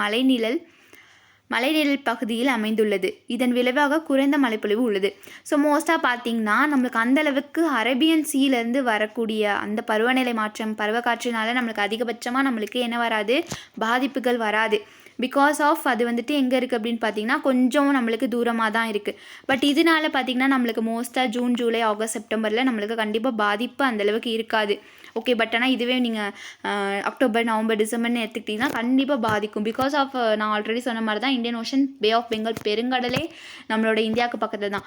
மலைநிழல் பகுதியில் அமைந்துள்ளது. இதன் விளைவாக குறைந்த மழைப்பொழிவு உள்ளது. ஸோ மோஸ்ட்டாக பார்த்தீங்கன்னா நம்மளுக்கு அந்தளவுக்கு அரேபியன் சீலேருந்து வரக்கூடிய அந்த பருவநிலை மாற்றம் பருவக்காற்றினால நம்மளுக்கு அதிகபட்சமாக நம்மளுக்கு என்ன வராது, பாதிப்புகள் வராது. பிகாஸ் ஆஃப் அது வந்துட்டு எங்கே இருக்குது அப்படின்னு பார்த்தீங்கன்னா கொஞ்சம் நம்மளுக்கு தூரமாக தான் இருக்குது. பட் இதனால பார்த்திங்கன்னா நம்மளுக்கு மோஸ்ட்டாக ஜூன், ஜூலை, ஆகஸ்ட், செப்டம்பரில் நம்மளுக்கு கண்டிப்பாக பாதிப்பு அந்தளவுக்கு இருக்காது. ஓகே. பட் ஆனால் இதுவே நீங்கள் அக்டோபர், நவம்பர், டிசம்பர்னு எடுத்துக்கிட்டிங்கன்னா கண்டிப்பாக பாதிக்கும். பிகாஸ் ஆஃப் நான் ஆல்ரெடி சொன்ன மாதிரி தான் Indian ocean, bay of Bengal பெருங்கடலே நம்மளோட இந்தியாவுக்கு பக்கத்தில் தான்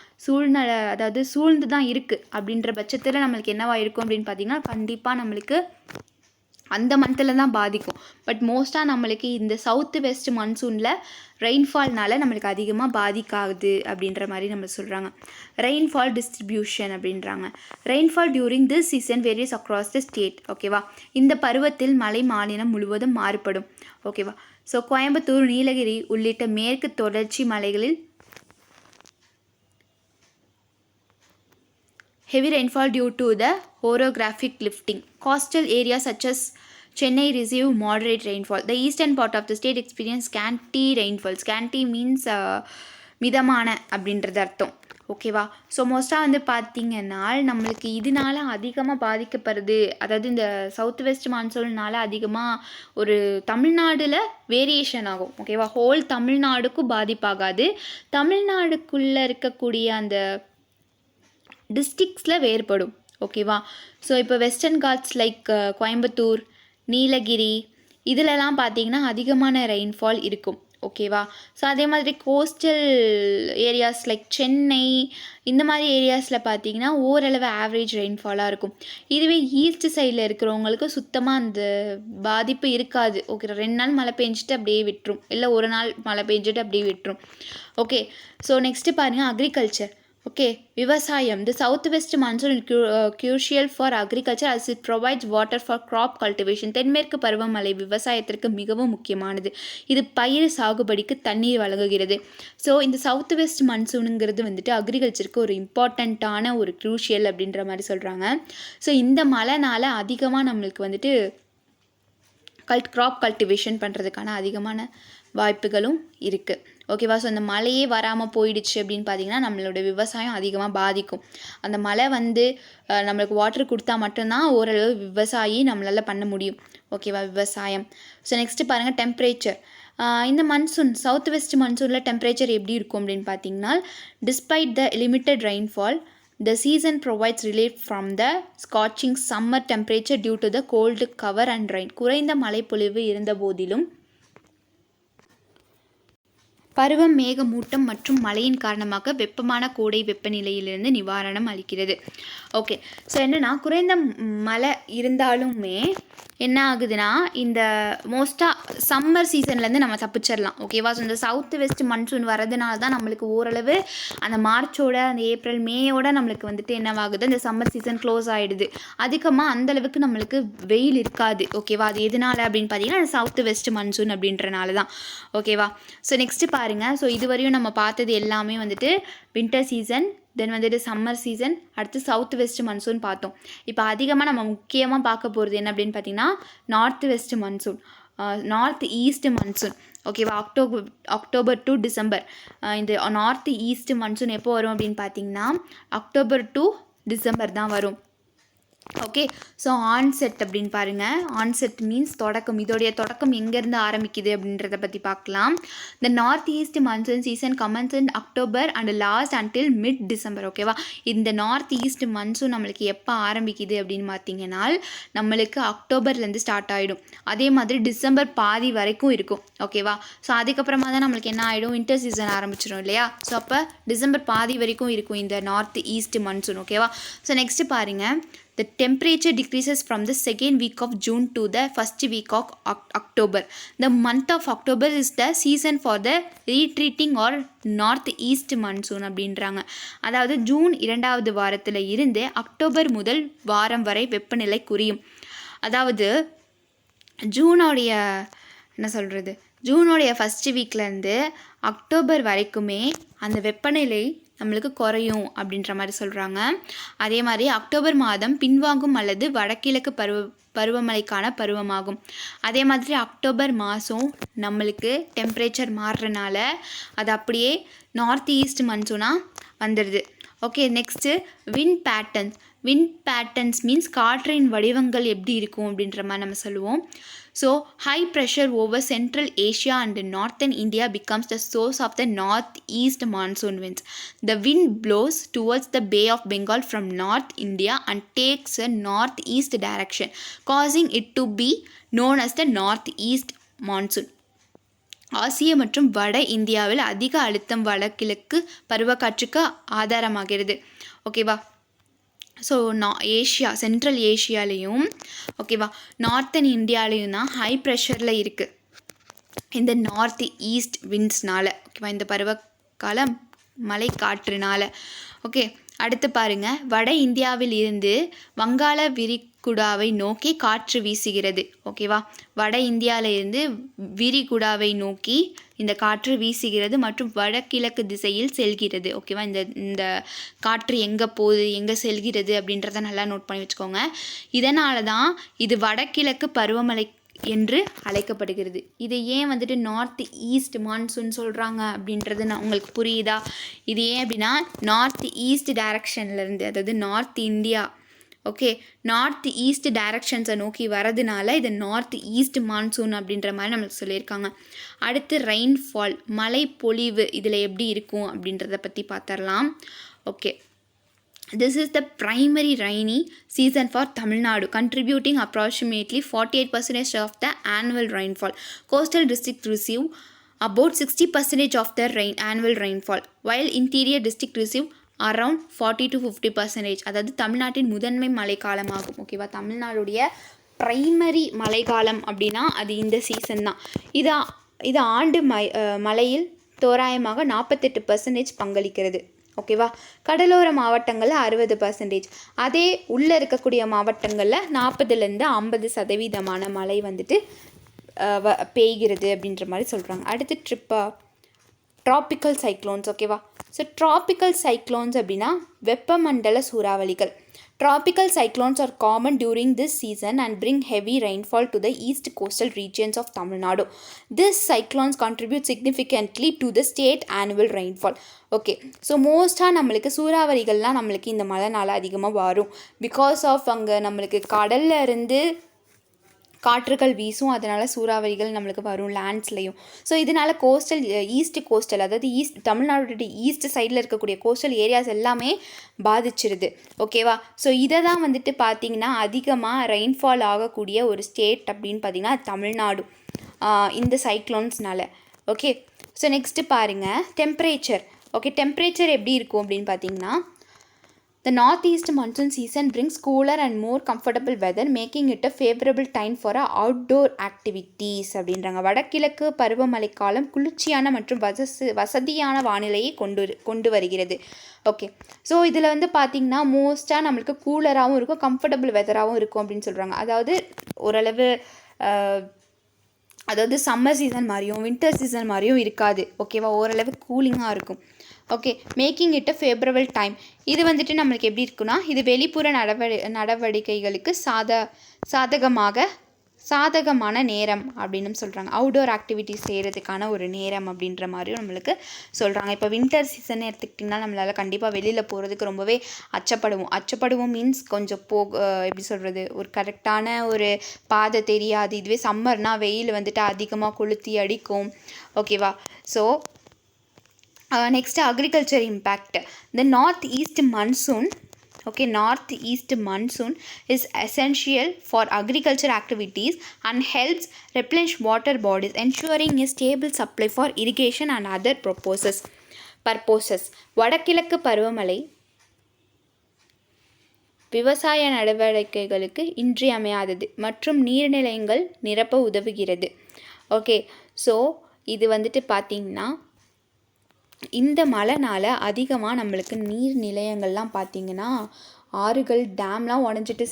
அதாவது சூழ்ந்து தான் இருக்குது. அப்படின்ற பட்சத்தில் நம்மளுக்கு என்னவா இருக்கும் அப்படின்னு பார்த்தீங்கன்னா கண்டிப்பாக நம்மளுக்கு அந்த மந்தில் தான் பாதிக்கும். பட் மோஸ்ட்டாக நம்மளுக்கு இந்த சவுத் வெஸ்ட் மன்சூனில் ரெயின்ஃபால்னால நம்மளுக்கு அதிகமாக பாதிக்காது அப்படின்ற மாதிரி நம்ம சொல்கிறாங்க. ரெயின்ஃபால் டிஸ்ட்ரிபியூஷன் அப்படின்றாங்க. Rainfall during this season various across the state. ஓகேவா. இந்த பருவத்தில் மழை மாநிலம் முழுவதும் மாறுபடும். ஓகேவா. ஸோ கோயம்புத்தூர், நீலகிரி உள்ளிட்ட மேற்கு தொடர்ச்சி மலைகளில் heavy rainfall due to the orographic lifting. Coastal areas such as Chennai receive moderate rainfall. The eastern part of the state experience scanty rainfall. Scanty means மிதமான அப்படின்றது அர்த்தம். ஓகேவா. ஸோ மோஸ்ட்டாக வந்து பார்த்திங்கன்னா நம்மளுக்கு இதனால அதிகமாக பாதிக்கப்படுது. அதாவது இந்த சவுத் வெஸ்ட் மான்சூன்னால அதிகமாக ஒரு தமிழ்நாடில் வேரியேஷன் ஆகும். ஓகேவா. ஹோல் தமிழ்நாடுக்கும் பாதிப்பாகாது. தமிழ்நாடுக்குள்ளே இருக்கக்கூடிய அந்த டிஸ்ட்ரிக்ஸில் வேறுபடும். ஓகேவா. ஸோ இப்போ Western Ghats like Coimbatore, Nilgiri இதிலலாம் பார்த்திங்கன்னா அதிகமான ரெயின்ஃபால் இருக்கும். ஓகேவா. ஸோ அதே மாதிரி கோஸ்டல் ஏரியாஸ் லைக் சென்னை இந்த மாதிரி ஏரியாஸில் பார்த்திங்கன்னா ஓரளவு ஆவரேஜ் ரெயின்ஃபாலாக இருக்கும். இதுவே ஈஸ்ட் சைடில் இருக்கிறவங்களுக்கு சுத்தமாக அந்த பாதிப்பு இருக்காது. ஓகே. 2 நாள் மழை பெஞ்சிட்டு அப்படியே விட்டுரும், இல்லை 1 நாள் மழை பெஞ்சிட்டு அப்படியே விட்டுரும். ஓகே. ஸோ நெக்ஸ்ட்டு பாருங்கள் அக்ரிகல்ச்சர். ஓகே. விவசாயம். The southwest monsoon is crucial for agriculture as it provides water for crop cultivation. தென்மேற்கு பருவமழை விவசாயத்திற்கு மிகவும் முக்கியமானது. இது பயிர் சாகுபடிக்கு தண்ணீர் வழங்குகிறது. ஸோ இந்த சவுத் வெஸ்ட் மன்சூனுங்கிறது வந்துட்டு அக்ரிகல்ச்சருக்கு ஒரு இம்பார்ட்டண்ட்டான ஒரு க்ரூஷியல் அப்படின்ற மாதிரி சொல்கிறாங்க. ஸோ இந்த மழைனால அதிகமாக நம்மளுக்கு வந்துட்டு க்ராப் கல்டிவேஷன் பண்ணுறதுக்கான அதிகமான வாய்ப்புகளும் இருக்குது. ஓகேவா. ஸோ அந்த மழையே வராமல் போயிடுச்சு அப்படின்னு பார்த்தீங்கன்னா நம்மளோட விவசாயம் அதிகமாக பாதிக்கும். அந்த மழை வந்து நம்மளுக்கு வாட்டர் கொடுத்தா மட்டும்தான் ஓரளவு விவசாயி நம்மளால் பண்ண முடியும். ஓகேவா. விவசாயம். ஸோ நெக்ஸ்ட்டு பாருங்கள் டெம்பரேச்சர். இந்த மன்சூன் சவுத் வெஸ்ட் மன்சூனில் டெம்பரேச்சர் எப்படி இருக்கும் அப்படின்னு பார்த்தீங்கன்னா despite the limited rainfall the season provides relief from the scorching summer temperature due to the cold cover and rain. குறைந்த மழைப்பொழிவு இருந்த போதிலும் பருவம் மேகமூட்டம் மற்றும் மழையின் காரணமாக வெப்பமான கோடை வெப்பநிலையிலிருந்து நிவாரணம் அளிக்கிறது. ஓகே. ஸோ என்னென்னா குறைந்த மழை இருந்தாலுமே என்ன ஆகுதுன்னா இந்த மோஸ்ட்டாக சம்மர் சீசன்லேருந்து நம்ம தப்பிச்சிடலாம். ஓகேவா. ஸோ இந்த சவுத் வெஸ்ட் மன்சூன் வரதுனால தான் நம்மளுக்கு ஓரளவு அந்த மார்ச்சோட அந்த ஏப்ரல் மேயோட நம்மளுக்கு வந்துட்டு என்னவாகுது இந்த சம்மர் சீசன் க்ளோஸ் ஆகிடுது. அதிகமாக அந்தளவுக்கு நம்மளுக்கு வெயில் இருக்காது. ஓகேவா. அது எதனால் அப்படின்னு பார்த்தீங்கன்னா சவுத் வெஸ்ட் மன்சூன் அப்படின்றனால தான். ஓகேவா. ஸோ நெக்ஸ்ட்டு பாருங்கள். ஸோ இதுவரையும் நம்ம பார்த்தது எல்லாமே வந்துட்டு வின்டர் சீசன், தென் வந்துட்டு சம்மர் சீசன், அடுத்து சவுத் வெஸ்ட் மன்சூன் பார்த்தோம். இப்போ அதிகமாக நம்ம முக்கியமாக பார்க்க போகிறது என்ன அப்படின்னு பார்த்தீங்கன்னா north west monsoon. North east monsoon. ஓகேவா, அக்டோபர் டு டிசம்பர். இந்த நார்த் ஈஸ்ட் மான்சூன் எப்போ வரும் அப்படின்னு பார்த்தீங்கன்னா அக்டோபர் டு டிசம்பர் தான் வரும். ஓகே, ஸோ ஆன்செட் அப்படின்னு பாருங்கள். ஆன்செட் மீன்ஸ் தொடக்கம். இதோடைய தொடக்கம் எங்கேருந்து ஆரம்பிக்குது அப்படின்றத பற்றி பார்க்கலாம். The north east monsoon season commences in October and last until mid December. ஓகேவா, இந்த நார்த் ஈஸ்ட் மான்சூன் நம்மளுக்கு எப்போ ஆரம்பிக்குது அப்படின்னு பார்த்தீங்கன்னா நம்மளுக்கு அக்டோபர்லேருந்து ஸ்டார்ட் ஆகிடும். அதே மாதிரி டிசம்பர் பாதி வரைக்கும் இருக்கும். ஓகேவா, ஸோ அதுக்கப்புறமா தான் நம்மளுக்கு என்ன ஆகிடும், வின்டர் சீசன் ஆரம்பிச்சிடும் இல்லையா. ஸோ அப்போ டிசம்பர் பாதி வரைக்கும் இருக்கும் இந்த நார்த் ஈஸ்ட் மான்சூன். ஓகேவா, ஸோ நெக்ஸ்ட்டு பாருங்கள். The temperature decreases from the second week of June to the first week of October. The month of October is the season for the retreating or north-east monsoon அப்படின்றாங்க. அதாவது ஜூன் 2வது வாரத்தில் இருந்து அக்டோபர் முதல் வாரம் வரை வெப்பநிலை குறையும். அதாவது ஜூனோடைய ஃபஸ்ட்டு வீக்லேருந்து அக்டோபர் வரைக்குமே அந்த வெப்பநிலை நம்மளுக்கு குறையும் அப்படின்ற மாதிரி சொல்கிறாங்க. அதே மாதிரி அக்டோபர் மாதம் பின்வாங்கும் அல்லது வடகிழக்கு பருவமழைக்கான பருவமாகும். அதே மாதிரி அக்டோபர் மாதம் நம்மளுக்கு டெம்பரேச்சர் மாறுறனால அது அப்படியே நார்த் ஈஸ்ட் மன்சூனாக வந்துடுது. Okay, next wind patterns means காற்றின் வடிவங்கள் எப்படி இருக்கும் அப்படின்ற மாதிரி நம்ம சொல்லுவோம். So high pressure over central Asia and northern India becomes the source of the north east monsoon winds. The wind blows towards the Bay of Bengal from North India and takes a northeast direction, causing it to be known as the northeast monsoon. ஆசிய மற்றும் வட இந்தியாவில் அதிக அழுத்தம் வடகிழக்கு பருவக்காற்றுக்கு ஆதாரமாகிறது. ஓகேவா, ஸோ சென்ட்ரல் ஏஷியாலேயும் ஓகேவா நார்த்தன் இந்தியாலேயும் தான் ஹை ப்ரெஷரில் இருக்குது இந்த நார்த் ஈஸ்ட் விண்ட்ஸ்னால. ஓகேவா, இந்த பருவகால மழை காற்றுனால. ஓகே, அடுத்து பாருங்கள். வட இந்தியாவில் இருந்து வங்காள விரிகுடாவை நோக்கி காற்று வீசுகிறது. ஓகேவா, வட இந்தியாவிலிருந்து விரிகுடாவை நோக்கி இந்த காற்று வீசுகிறது மற்றும் வடகிழக்கு திசையில் செல்கிறது. ஓகேவா, இந்த காற்று எங்கே போகுது, எங்கே செல்கிறது அப்படின்றத நல்லா நோட் பண்ணி வச்சுக்கோங்க. இதனால தான் இது வடகிழக்கு பருவமழை என்று அழைக்கப்படுகிறது. இதை ஏன் வந்துட்டு நார்த் ஈஸ்ட் மான்சூன் சொல்கிறாங்க அப்படின்றது நான் உங்களுக்கு புரியுதா? இது ஏன் அப்படின்னா நார்த் ஈஸ்ட் டைரக்ஷன்லேருந்து, அதாவது north India okay north east டைரக்ஷன்ஸை நோக்கி வரதுனால இது நார்த் ஈஸ்ட் மான்சூன் அப்படின்ற மாதிரி நம்மளுக்கு சொல்லியிருக்காங்க. அடுத்து ரெயின்ஃபால், மழை பொழிவு இதில் எப்படி இருக்கும் அப்படின்றத பற்றி பார்த்துடலாம். Okay, this is the primary rainy season for Tamil Nadu, contributing approximately 48% of the annual rainfall. Coastal districts receive about 60% of the annual rainfall, while interior districts receive around 40 to 50%. அதாவது தமிழ்நாட்டின் முதன்மை மழைக்காலமாகும். ஓகேவா, தமிழ்நாடுடைய ப்ரைமரி மழைக்காலம் அப்படின்னா அது இந்த சீசன் தான். இது ஆண்டு மழையில் தோராயமாக 48% பங்களிக்கிறது. ஓகேவா, கடலோர மாவட்டங்களில் 60%, அதே உள்ளே இருக்கக்கூடிய மாவட்டங்களில் 40லேருந்து 50% மழை வந்துட்டு பெய்கிறது அப்படின்ற மாதிரி சொல்கிறாங்க. அடுத்து ட்ராபிக்கல் சைக்ளோன்ஸ். ஓகேவா, ஸோ ட்ராபிக்கல் சைக்ளோன்ஸ் அப்படின்னா வெப்பமண்டல சூறாவளிகள். Tropical cyclones are common during this season and bring heavy rainfall to the east coastal regions of Tamil Nadu. These cyclones contribute significantly to the state annual rainfall. Okay, so மோஸ்ட்டாக நம்மளுக்கு சூறாவளிகள்லாம் நம்மளுக்கு இந்த மழைனால அதிகமாக வரும். பிகாஸ் ஆஃப் அங்கே நம்மளுக்கு கடலில் இருந்து காற்றுகள் வீசும், அதனால் சூறாவளிகள் நம்மளுக்கு வரும் லேண்ட்ஸ்லையும். ஸோ இதனால் ஈஸ்ட் கோஸ்டல் அதாவது தமிழ்நாடு ஈஸ்ட் சைடில் இருக்கக்கூடிய கோஸ்டல் ஏரியாஸ் எல்லாமே பாதிச்சிருது. ஓகேவா, ஸோ இதை தான் வந்துட்டு பார்த்திங்கன்னா அதிகமாக ரெயின்ஃபால் ஆகக்கூடிய ஒரு ஸ்டேட் அப்படின்னு பார்த்திங்கன்னா தமிழ்நாடு இந்த சைக்ளோன்ஸ்னால. ஓகே, ஸோ நெக்ஸ்ட்டு பாருங்கள் டெம்பரேச்சர். ஓகே, டெம்பரேச்சர் எப்படி இருக்கும் அப்படின்னு பார்த்தீங்கன்னா the northeast monsoon season brings cooler and more comfortable weather, making it a favorable time for outdoor activities அப்படின்றாங்க. வடகிழக்கு பருவமழை காலம் குளிர்ச்சியான மற்றும் வசதியான வானிலையை கொண்டு வருகிறது. ஓகே, ஸோ இதில் வந்து பார்த்திங்கன்னா மோஸ்ட்டாக நம்மளுக்கு கூலராகவும் இருக்கும், கம்ஃபர்டபுள் வெதராகவும் இருக்கும் அப்படின்னு சொல்கிறாங்க. அதாவது ஓரளவு சம்மர் சீசன் மாதிரியும் வின்டர் சீசன் மாதிரியும் இருக்காது. ஓகேவா, ஓரளவு கூலிங்காக இருக்கும். Okay, making it a favourable time. இது வந்துட்டு நம்மளுக்கு எப்படி இருக்குன்னா இது வெளிப்புற நடவடிக்கைகளுக்கு சாதகமாக சாதகமான நேரம் அப்படின்னு சொல்கிறாங்க. அவுடோர் ஆக்டிவிட்டிஸ் செய்கிறதுக்கான ஒரு நேரம் அப்படின்ற மாதிரியும் நம்மளுக்கு சொல்கிறாங்க. இப்போ வின்டர் சீசன் எடுத்துக்கிட்டிங்கன்னா நம்மளால் கண்டிப்பாக வெளியில் போகிறதுக்கு ரொம்பவே அச்சப்படுவோம் மீன்ஸ் கொஞ்சம் எப்படி சொல்கிறது, ஒரு கரெக்டான ஒரு பாதை தெரியாது. இதுவே சம்மர்னால் வெயில் வந்துட்டு அதிகமாக கொளுத்தி அடிக்கும். ஓகேவா? So next agriculture impact. இந்த north east monsoon is essential for agriculture activities and helps replenish water bodies, ensuring a stable supply for irrigation and other purposes. வடகிழக்கு பருவமழை விவசாய நடவடிக்கைகளுக்கு இன்றியமையாதது மற்றும் நீர்நிலைகள் நிரப்ப உதவுகிறது. ஓகே, ஸோ இது வந்துட்டு பார்த்திங்கன்னா இந்த மழைனால் அதிகமாக நம்மளுக்கு நீர் நிலையங்கள்லாம் பார்த்திங்கன்னா ஆறுகள் டேம்லாம் உடஞ்சிட்டு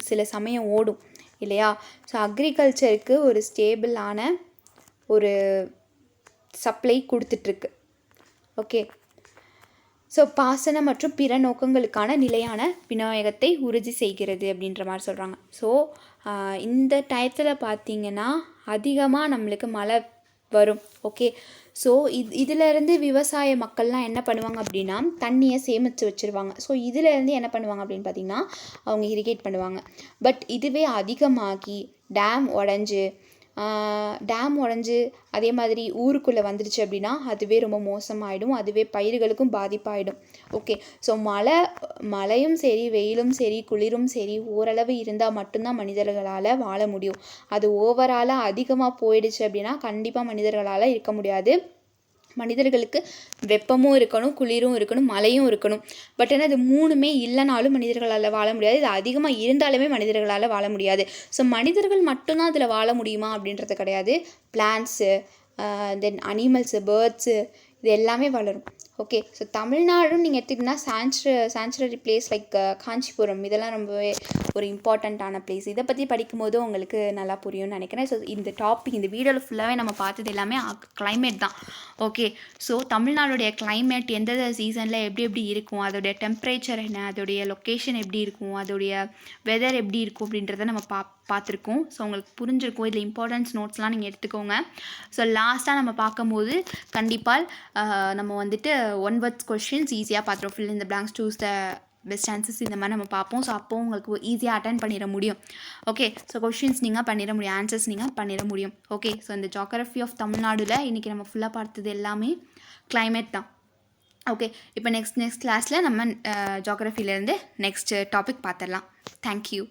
சில சமயம் ஓடும் இல்லையா? ஸோ அக்ரிகல்ச்சருக்கு ஒரு ஸ்டேபிளான ஒரு சப்ளை கொடுத்துட்ருக்கு. ஓகே, ஸோ பாசனம் மற்றும் பிற நோக்கங்களுக்கான நிலையான விநியோகத்தை உறுதி செய்கிறது அப்படின்ற மாதிரி சொல்கிறாங்க. ஸோ இந்த டயத்தில் பார்த்திங்கன்னா அதிகமாக நம்மளுக்கு மழை வரும். ஓகே, ஸோ இதிலேருந்து விவசாய மக்கள்லாம் என்ன பண்ணுவாங்க அப்படின்னா தண்ணியை சேமித்து வச்சுருவாங்க. ஸோ இதிலேருந்து என்ன பண்ணுவாங்க அப்படின்னு பார்த்திங்கன்னா அவங்க இரிகேட் பண்ணுவாங்க. பட் இதுவே அதிகமாகி டேம் உடஞ்சி அதே மாதிரி ஊருக்குள்ளே வந்துடுச்சு அப்படின்னா அதுவே ரொம்ப மோசமாகிடும். அதுவே பயிர்களுக்கும் பாதிப்பாகிடும். ஓகே, ஸோ மழையும் சரி, வெயிலும் சரி, குளிரும் சரி ஓரளவு இருந்தால் மட்டும்தான் மனிதர்களால் வாழ முடியும். அது ஓவராலாக அதிகமாக போயிடுச்சு அப்படின்னா கண்டிப்பாக மனிதர்களால் இருக்க முடியாது. மனிதர்களுக்கு வெப்பமும் இருக்கணும், குளிரும் இருக்கணும், மழையும் இருக்கணும். பட் ஆனால் இது மூணுமே இல்லைனாலும் மனிதர்களால் வாழ முடியாது. இது அதிகமாக இருந்தாலுமே மனிதர்களால் வாழ முடியாது. ஸோ மனிதர்கள் மட்டும்தான் அதில் வாழ முடியுமா அப்படின்றது கிடையாது. பிளான்ட்ஸு, தென் அனிமல்ஸு, பேர்ட்ஸு இது எல்லாமே வளரும். ஓகே, ஸோ தமிழ்நாடுன்னு நீங்கள் எடுத்துக்கிட்டிங்கன்னா சான்ச்சுரரி பிளேஸ் லைக் காஞ்சிபுரம் இதெல்லாம் ரொம்பவே ஒரு இம்பார்ட்டண்ட்டான பிளேஸ். இதை பற்றி படிக்கும்போது உங்களுக்கு நல்லா புரியும்னு நினைக்கிறேன். ஸோ இந்த வீடியோவில் ஃபுல்லாகவே நம்ம பார்த்தது எல்லாமே கிளைமேட் தான். ஓகே, ஸோ தமிழ்நாடுடைய கிளைமேட் எந்தெந்த சீசனில் எப்படி இருக்கும், அதோடைய டெம்பரேச்சர் என்ன, அதோடைய லொக்கேஷன் எப்படி இருக்கும், அதோடைய வெதர் எப்படி இருக்கும் அப்படின்றத நம்ம பார்த்துருக்கோம். ஸோ உங்களுக்கு புரிஞ்சிருக்கும். இதில் இம்பார்ட்டன்ஸ் நோட்ஸ்லாம் நீங்கள் எடுத்துக்கோங்க. ஸோ லாஸ்ட்டாக நம்ம பார்க்கும்போது கண்டிப்பாக நம்ம வந்துட்டு ஒன் வேர்ட்ஸ் கொஷின்ஸ் ஈஸியாக பார்த்துருவோம். Fill in the blanks, choose the best answers இந்த மாதிரி நம்ம பார்ப்போம். ஸோ அப்போது உங்களுக்கு ஈஸியாக அட்டன் பண்ணிட முடியும். ஓகே, ஸோ கொஷின்ஸ் நீங்கள் பண்ணிட முடியும், ஆன்சர்ஸ் நீங்கள் பண்ணிட முடியும். ஓகே, ஸோ இந்த ஜியோகிராஃபி ஆஃப் தமிழ்நாடுல இன்றைக்கி நம்ம ஃபுல்லாக பார்த்தது எல்லாமே கிளைமேட் தான். ஓகே, இப்போ நெக்ஸ்ட் கிளாஸில் நம்ம ஜியோகிராஃபிலேருந்து நெக்ஸ்ட் டாபிக் பார்த்துடலாம். தேங்க்யூ.